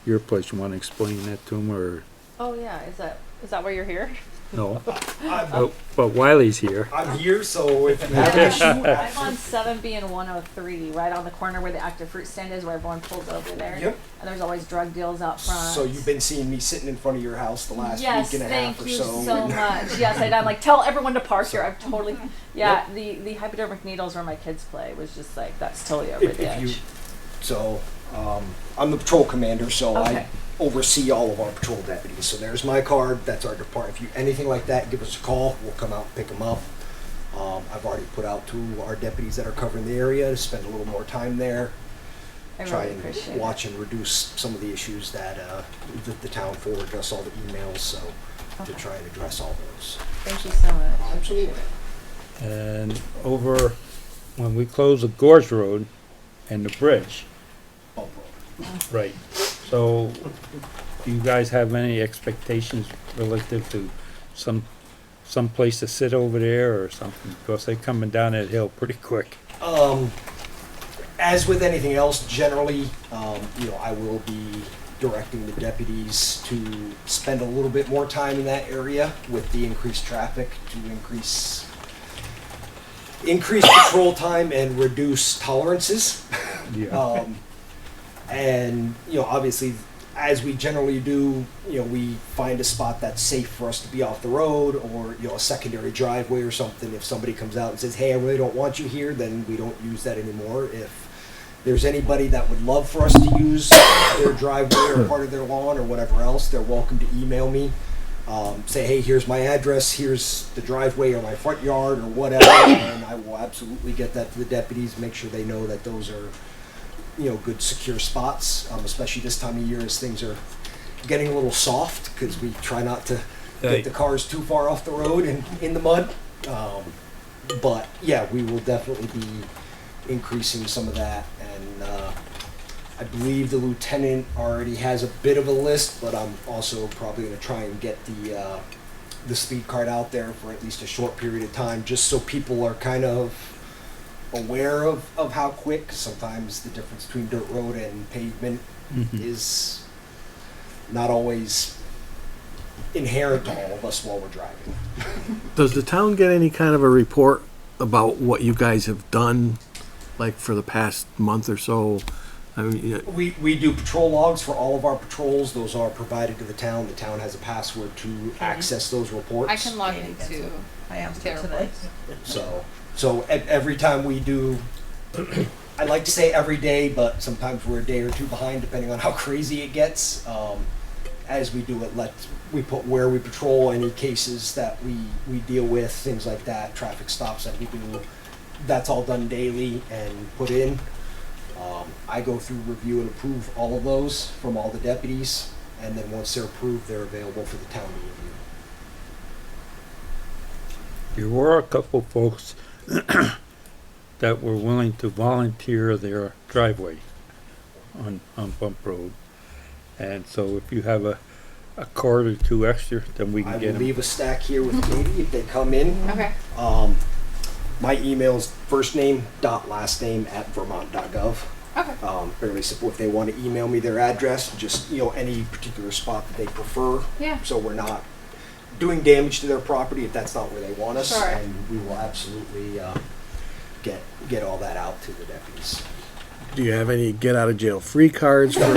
your place. You want to explain that to them, or Oh yeah, is that why you're here? no? I'm, But Wiley's here. I'm here, so if you have an issue, I'm on 7B and 103, right on the corner where the active fruit stand is, where everyone pulls over there. Yep. And there's always drug deals out front. So you've been seeing me sitting in front of your house the last Yes, week and a half thank or you so. so much. Yes, I'm like, tell everyone to park here. I've totally, yeah. The hypodermic needles where my kids play was just like, that's totally over If the you, edge. so I'm the patrol commander, so Okay. oversee all of our patrol deputies. So there's my card. That's our department. If you anything like that, give us a call. We'll come out and pick them up. I've already put out to our deputies that are covering the area to spend a little more time there. I Try really and appreciate it. watch and reduce some of the issues that the town forwarded us all the emails. So to Okay. try and address all those. Thank you so much. Absolutely. And over, when we close the Gorge Road and the bridge, right, so do you guys have any expectations relative to some place to sit over there or something? Because they're coming down that hill pretty quick. As with anything else, generally, I will be directing the deputies to spend a little bit more time in that area with the increased traffic to increase patrol time and reduce tolerances. Yeah. And obviously, as we generally do, we find a spot that's safe for us to be off the road, or a secondary driveway or something. If somebody comes out and says, "Hey, I really don't want you here," then we don't use that anymore. If there's anybody that would love for us to use their driveway or part of their lawn or whatever else, they're welcome to email me. Say, "Hey, here's my address, here's the driveway or my front yard," or whatever, and I will absolutely get that to the deputies, make sure they know that those are good secure spots, especially this time of year as things are getting a little soft, because we try not to get the cars too far off the road and in the mud. But yeah, we will definitely be increasing some of that, and I believe the lieutenant already has a bit of a list, but I'm also probably going to try and get the speed card out there for at least a short period of time, just so people are kind of aware of how quick. Sometimes the difference between dirt road and pavement is not always inherent to all of us while we're driving. Does the town get any kind of a report about what you guys have done, like for the past month or so? I mean, We do patrol logs for all of our patrols. Those are provided to the town. The town has a password to access those reports. I can log into I am Teer. today. So every time we do, I like to say every day, but sometimes we're a day or two behind depending on how crazy it gets. As we do it, we put where we patrol, any cases that we deal with, things like that, traffic stops that we do. That's all done daily and put in. I go through, review, and approve all of those from all the deputies, and then once they're approved, they're available for the town to review. There were a couple folks that were willing to volunteer their driveway on Bump Road. And so if you have a card or two extra, then we can I get will them. leave a stack here with Katie if they come in. Okay. My email is firstname.lastname@vermont.gov. Okay. Fairly simple. If they want to email me their address, just any particular spot that they prefer. Yeah. So we're not doing damage to their property if that's not where they want us, Sure. and we will absolutely get all that out to the deputies. do you have any get out of jail free cards for? Nope.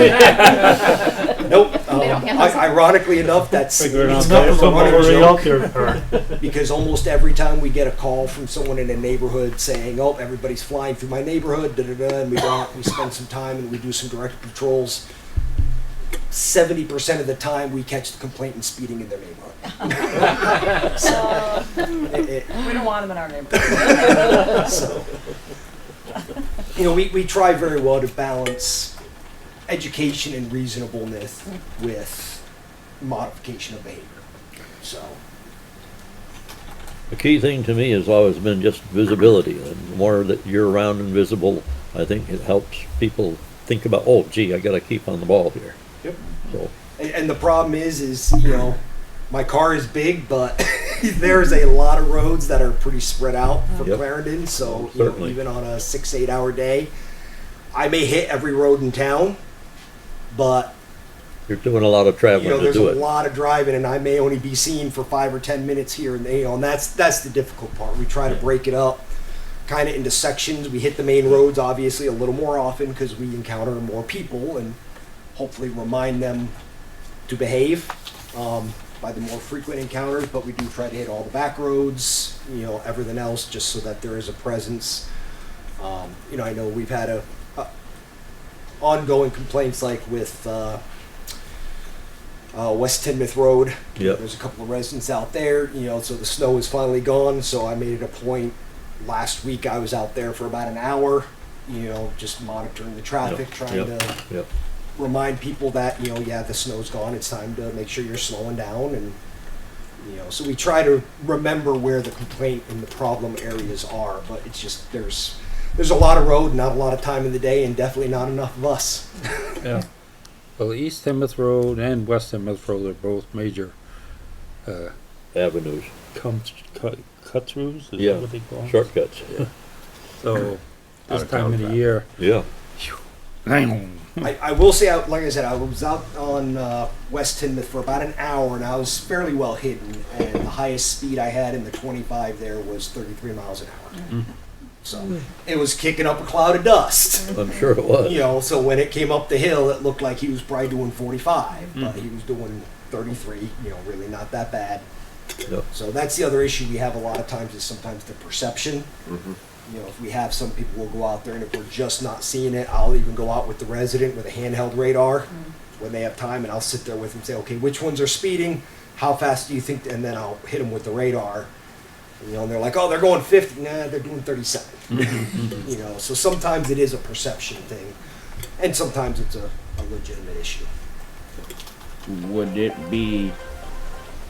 They don't handle Ironically enough, that's Figuring out it's that not some a running already joke. out there. Because almost every time we get a call from someone in a neighborhood saying, "Oh, everybody's flying through my neighborhood," and we go out, we spend some time, and we do some direct patrols. 70% of the time, we catch the complainant speeding in their neighborhood. So, We don't want them in our neighborhood. so, we try very well to balance education and reasonableness with modification of behavior. So. The key thing to me has always been just visibility. And the more that you're around and visible, I think it helps people think about, oh, gee, I gotta keep on the ball here. Yep. So, And the problem is my car is big, but there's a lot of roads that are pretty spread out for Yep. Clarendon. So Certainly. even on a 6-8 hour day, I may hit every road in town, but you're doing a lot of traveling to there's do a it. lot of driving, and I may only be seen for 5 or 10 minutes here and there. And that's the difficult part. We try to break it up, kind of into sections. We hit the main roads obviously a little more often because we encounter more people, and hopefully remind them to behave by the more frequent encounters, but we do try to hit all the back roads, everything else, just so that there is a presence. I know we've had ongoing complaints like with West Tinmouth Road. Yep. There's a couple of residents out there, so the snow is finally gone. So I made it a point. Last week I was out there for about an hour, just monitoring the traffic, trying to Yep. remind people that, the snow's gone. It's time to make sure you're slowing down. And, so we try to remember where the complaint and the problem areas are. But it's just, there's a lot of road, not a lot of time in the day, and definitely not enough of us. Yeah. Well, East Timoth Road and West Timoth Road are both major Avenues, cut-throughs, is Yeah. that what they call them? shortcuts. So, this Out of time town of the traffic. year, Yeah. I will say, like I said, I was out on West Tinmouth for about an hour, and I was fairly well hidden. And the highest speed I had in the 25 there was 33 miles an hour. So it was kicking up a cloud of dust. I'm sure it was. So when it came up the hill, it looked like he was probably doing 45, but he was doing 33. Really not that bad. Yep. So that's the other issue we have a lot of times is sometimes the perception. If we have some people will go out there, and if we're just not seeing it, I'll even go out with the resident with a handheld radar when they have time, and I'll sit there with them and say, okay, which ones are speeding? How fast do you think? And then I'll hit them with the radar. And they're like, oh, they're going 50. Nah, they're doing 37. So sometimes it is a perception thing, and sometimes it's a legitimate issue. Would it be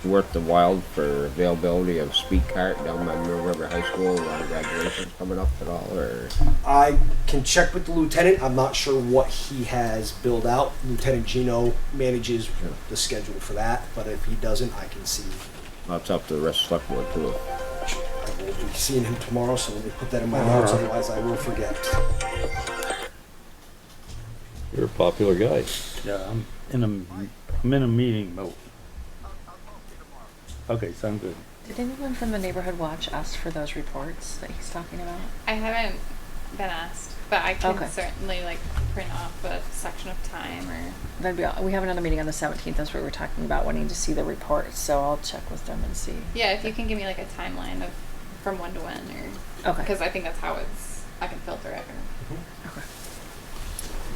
worth the while for availability of speed cart down by Mill River High School? A lot of graduations coming up at all, or? I can check with the lieutenant. I'm not sure what he has billed out. Lieutenant Gino manages the schedule for that, but if he doesn't, I can see. Well, it's up to the rest of the select board too. I will be seeing him tomorrow, so let me put that in my notes, otherwise I will forget. You're a popular guy. yeah, I'm in a meeting mode. Okay, sound good. Did anyone from the neighborhood watch ask for those reports that he's talking about? I haven't been asked, but I can Okay. certainly print off a section of time or. That'd be. We have another meeting on the 17th. That's what we're talking about, wanting to see the reports. So I'll check with them and see. Yeah, if you can give me a timeline of from when to when, or Okay. because I think that's how I can filter it.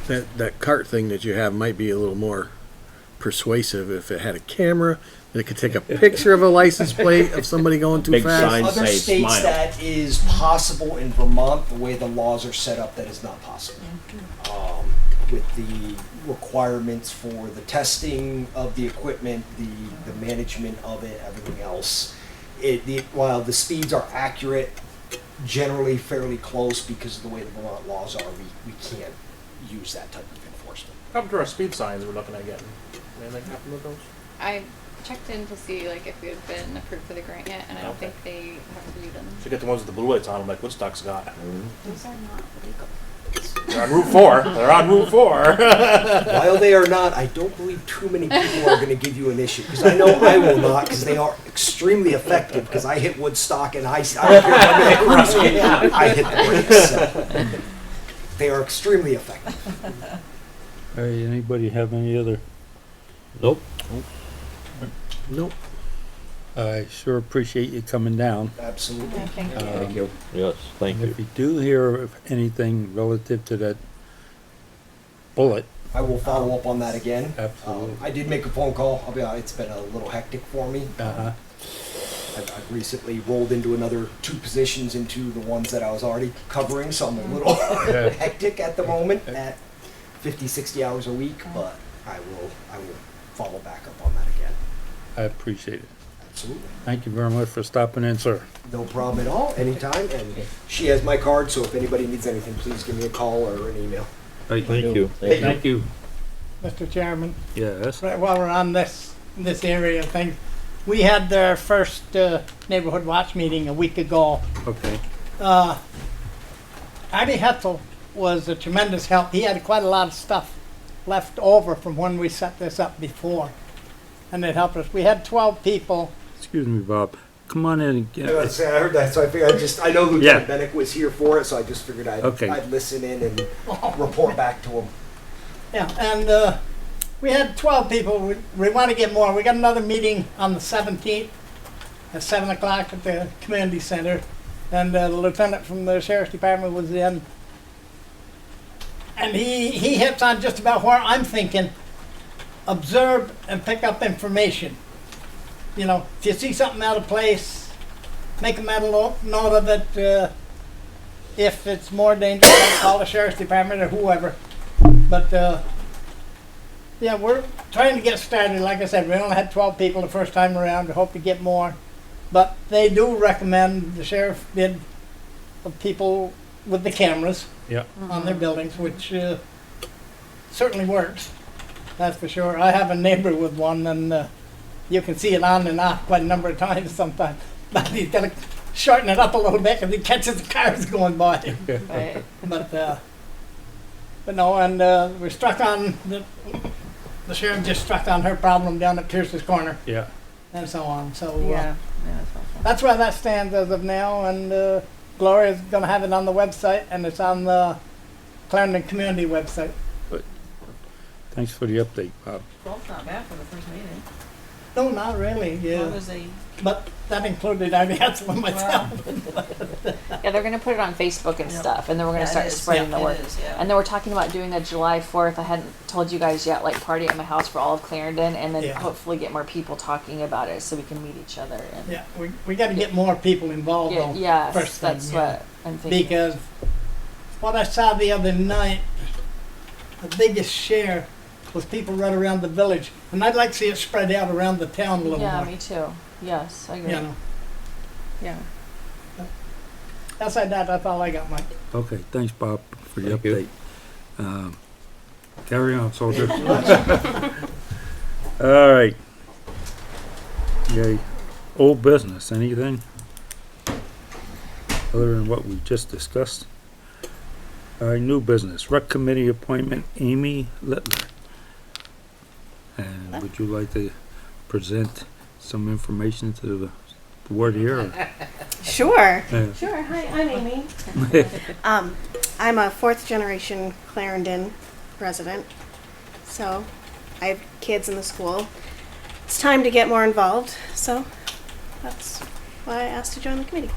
Or, That cart thing that you have might be a little more persuasive if it had a camera and it could take a picture of a license plate of somebody going too Big fast. sign. Other Say states smile. that is possible. In Vermont, the way the laws are set up, that is not possible. With the requirements for the testing of the equipment, the management of it, everything else. While the speeds are accurate, generally fairly close because of the way the Vermont laws are, we can't use that type of enforcement. What happened to our speed signs we're looking at getting? Anything happen with those? I checked in to see if we had been approved for the grant yet, and I don't Okay. think they have reviewed them. Should get the ones with the blue lights on them like Woodstock's got. Those are not legal. They're on Route 4. They're on Route 4. While they are not, I don't believe too many people are going to give you an issue because I know I will not because they are extremely effective because I hit Woodstock and I don't care if I'm in a cruise kit, I hit the brakes. So. They are extremely effective. All right, anybody have any other? Nope. Nope. I sure appreciate you coming down. Absolutely. Thank you. Yes, thank And you. if you do hear of anything relative to that bullet, I will follow up on that again. Absolutely. I did make a phone call. I'll be honest, it's been a little hectic for me. uh-huh. I've recently rolled into another 2 positions into the ones that I was already covering, so I'm a little hectic at the moment at 50, 60 hours a week, but I will follow back up on that again. I appreciate it. Absolutely. Thank you very much for stopping in, sir. No problem at all, anytime, and she has my card, so if anybody needs anything, please give me a call or an email. Thank you. Thank you. Mr. Chairman, Yes. right while we're on this area of things, we had our first neighborhood watch meeting a week ago. Okay. Artie Hetzel was a tremendous help. He had quite a lot of stuff left over from when we set this up before, and it helped us. We had 12 people. Excuse me, Bob. Come on in and get I heard that, so I figured I know Lieutenant Yeah. Bennick was here for it, so I just figured I'd listen in and report back to him. Yeah, and we had 12 people. We want to get more. We got another meeting on the 17th at 7 o'clock at the community center, and the lieutenant from the sheriff's department was in. And he hits on just about where I'm thinking. observe and pick up information. You know, if you see something out of place, make a mental note of it. If it's more dangerous, call the sheriff's department or whoever. But yeah, we're trying to get started. Like I said, we only had 12 people the first time around. We hope to get more. But they do recommend, the sheriff did, of people with the cameras Yeah. on their buildings, which certainly works. That's for sure. I have a neighbor with one, and you can see it on and off quite a number of times sometimes. But he's got to shorten it up a little bit because he catches the cars going by. Right. But no, and we're struck on, the sheriff just struck on her problem down at Pierce's Corner Yeah. and so on. So Yeah. That's awful. that's where that stands as of now, and Gloria's going to have it on the website, and it's on the Clarendon Community website. Thanks for the update, Bob. 12's not bad for the first meeting. No, not really, As yeah. long as they, But that included Ariadne and myself. yeah, they're gonna put it on Facebook and Yep. stuff, and then we're gonna Yeah, start it is. spreading the It word. is, yeah. And then we're talking about doing a July 4th. I hadn't told you guys yet, like party at my house for all of Clarendon, and then Yeah. hopefully get more people talking about it so we can meet each other. And Yeah, we got to get more people involved though. yes, first thing, that's yeah. what I'm thinking. Because what I saw the other night, the biggest share was people right around the village, and I'd like to see it spread out around the town a little Yeah, more. me too. Yes, I agree. You know, Yeah. outside that, that's all I got, Mike. Okay, thanks, Bob, for the Thank you. update. Carry on, soldier. All right. Yay. Old business, anything? Other than what we just discussed? All right, new business, rec committee appointment, Amy Littler. And would you like to present some information to the board here? Or? Sure. Yeah. Sure. Hi, I'm Amy. I'm a fourth generation Clarendon resident. So I have kids in the school. It's time to get more involved. So that's why I asked to join the committee.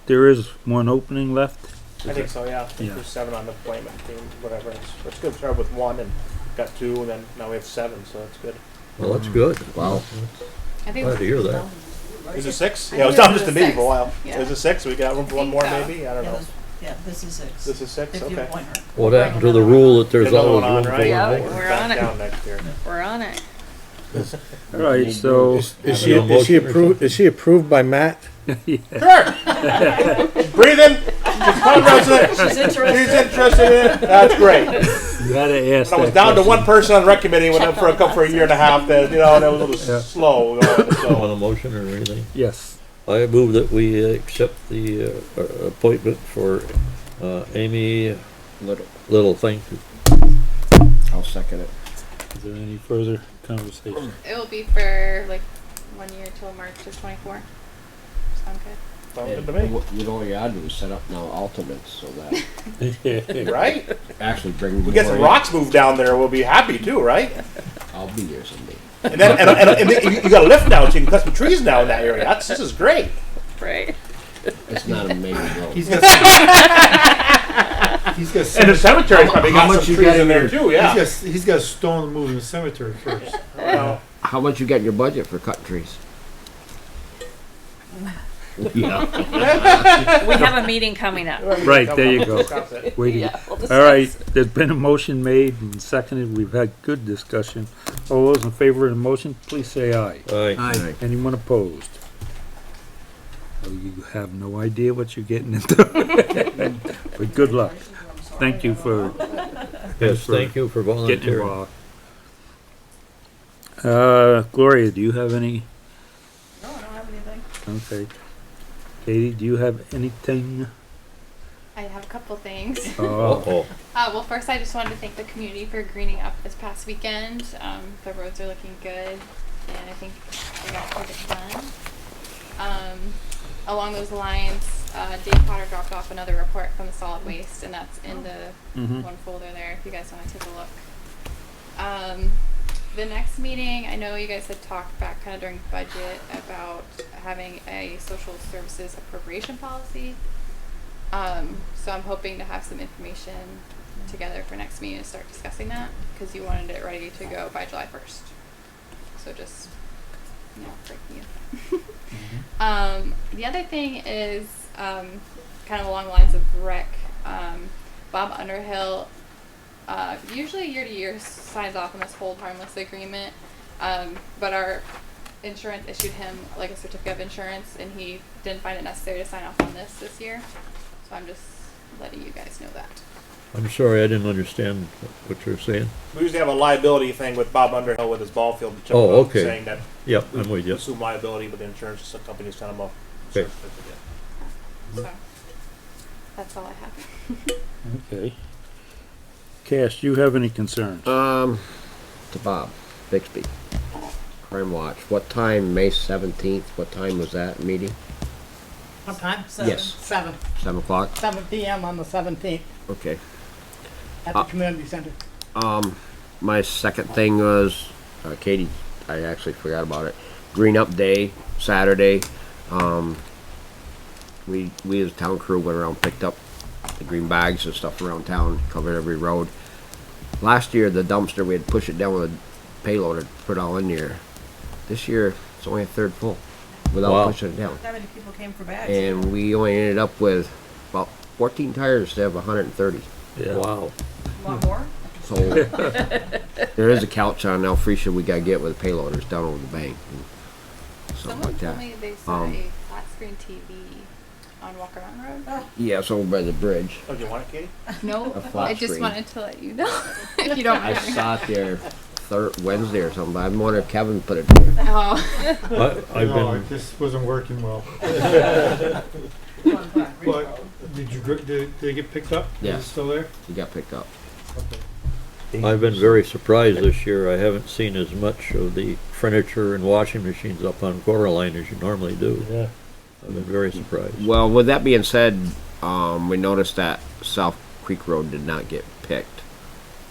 There is one opening left. I think so, yeah. I think Yeah. there's 7 on the appointment team, whatever. It's good to start with 1 and got 2, and then now we have 7, so that's good. Well, that's good. Wow. I think Glad to hear that. Is it 6? I Yeah, it was think down it just a was meeting 6. for a while. Yeah. Is it 6? We got room for one think more so. maybe? I don't know. Yeah, this is 6. This is 6? If you Okay. appoint her. What happened to the rule that there's Another always one room on, for right? Yeah, one more? we're Back on it. down next year. We're on it. All right, so Is Have she, a is she motion or approved, is she approved by Matt? Sure! Breathing! She's one resident. She's interested. She's interested in it. That's great. you gotta ask. I was that down to question. one person on the rec committee when for a year and a half. That that was a little Yeah. slow. Going, so. Want a motion or anything? Yes. I move that we accept the appointment for Amy Little. Thank you. I'll second it. Is there any further conversation? It will be for like 1 year till March of 24. Sound good? Sounds And good to me. you know what you ought to do is set up now alternates so that Right? actually bring We get some more in. rocks moved down there. We'll be happy too, right? I'll be there someday. And then you got a lift now, so you can cut some trees now in that area. This is great. Right. It's not a main road. He's got. he's got. And the cemetery's probably how got much some you trees got in in there your- too. Yeah. He's got stone to move in the cemetery first. Well, How much you got in your budget for cutting trees? Yeah. We have a meeting coming up. Right, there you go. Discuss it. Waiting. Yeah, we'll All discuss. right, there's been a motion made and seconded. We've had good discussion. All those in favor of the motion, please say aye. Aye. Aye. Anyone opposed? Oh, you have no idea what you're getting into. But good luck. Thank you for Yes, thank you for getting volunteering. involved. Gloria, do you have any? No, I don't have anything. Okay. Katie, do you have anything? I have a couple things. Uh-oh. Well, first, I just wanted to thank the community for greening up this past weekend. The roads are looking good, and I think we got quite a bit done. Along those lines, Dave Potter dropped off another report from the solid waste, and that's in the one folder there if you guys want to take a look. The next meeting, I know you guys had talked back kind of during budget about having a social services appropriation policy. So I'm hoping to have some information together for next meeting to start discussing that, because you wanted it ready to go by July 1st. So just, breaking it. The other thing is kind of along the lines of rec. Bob Underhill usually year to year signs off on this hold harmless agreement, but our insurance issued him like a certificate of insurance, and he didn't find it necessary to sign off on this year. So I'm just letting you guys know that. I'm sorry, I didn't understand what you're saying. We usually have a liability thing with Bob Underhill with his ball field. Oh, okay. Saying that Yep, I'm with you. assume liability with the insurance companies send them a Okay. certificate. So that's all I have. Okay. Cash, do you have any concerns? To Bob Bixby, Crime Watch. What time? May 17th. What time was that meeting? What time? Yes. 7. 7 o'clock. 7 p.m. on the 17th Okay. at the community center. My second thing was, Katie, I actually forgot about it. Green Up Day, Saturday. We as a town crew went around, picked up the green bags and stuff around town, covered every road. Last year, the dumpster, we'd push it down with a payloader, put all in there. This year, it's only a third full without pushing it down. That many people came for bags. And we only ended up with about 14 tires instead of 130. Yeah. Wow. Want more? So there is a couch on Alphresia we gotta get with the payloaders down over the bank. And something Someone like told that. me they saw a flat screen TV on Walker Mountain Road. Yeah, it's over by the bridge. Oh, do you want it, Katie? No, A flat I just screen. wanted to let you know if you don't I mind. saw it there Wednesday or something, but I'm wondering if Kevin put it there. Oh. I've No, been, this wasn't working well. But did they get picked up? Yeah. Is it still there? He got picked up. I've been very surprised this year. I haven't seen as much of the furniture and washing machines up on Coraline as you normally do. Yeah. I've been very surprised. Well, with that being said, we noticed that South Creek Road did not get picked.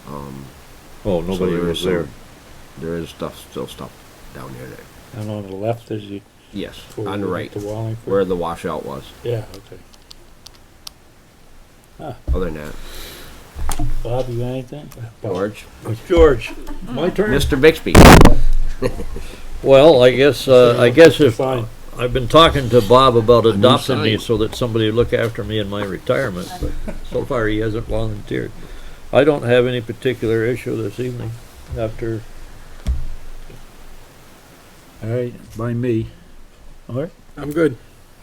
Oh, nobody there was is there. There is still stuff down there. And on the left as you Yes, before on the you right, get to Wallingford? where the washout was. Yeah, okay. Other than that, Bob, you got anything? George, George, my turn. Mr. Bixby. Well, I guess if Fine. I've been talking to Bob about new adopting me sign. so that somebody would look after me in my retirement, but so far he hasn't volunteered. I don't have any particular issue this evening after. All right, by me. All right, I'm good.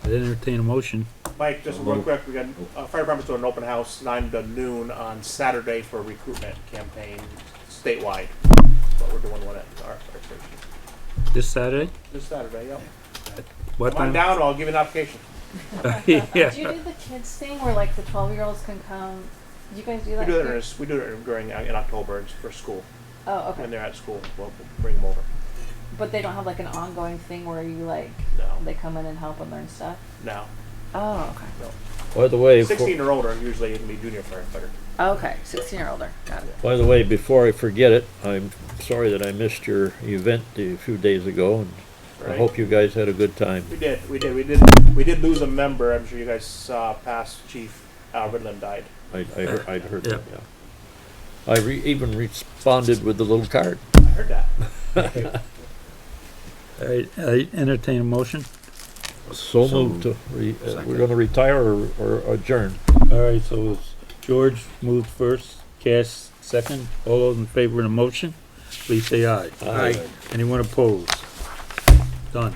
I'd entertain a motion. Mike, just real quick, we got fire department's doing an open house 9 to noon on Saturday for a recruitment campaign statewide. But we're doing one at our fire station This Saturday? this Saturday. Yep. What Come on time? down, I'll give you an application. Yeah. Do you do the kids thing where like the 12-year-olds can come? Do you guys do We that? do it here? during in October it's for school. Oh, okay. When they're at school, we'll bring them over. But they don't have like an ongoing thing where you like No, they come in and help and learn stuff. no. Oh, okay. By the way, 16 or older usually it can be junior firefighter. Okay, 16 or older. Got it. by the way, before I forget it, I'm sorry that I missed your event a few days ago, and I Right. hope you guys had a good time. We did lose a member. I'm sure you guys saw. Past Chief Al Ridland died. I'd heard Yeah. that. Yeah. I even responded with the little card. I heard that. All right, I entertain a motion. So So moved to, second. we're gonna retire or adjourn. All right, so it's George moved first, Cass second. All those in favor of the motion, please say aye. Aye. Anyone opposed? Done.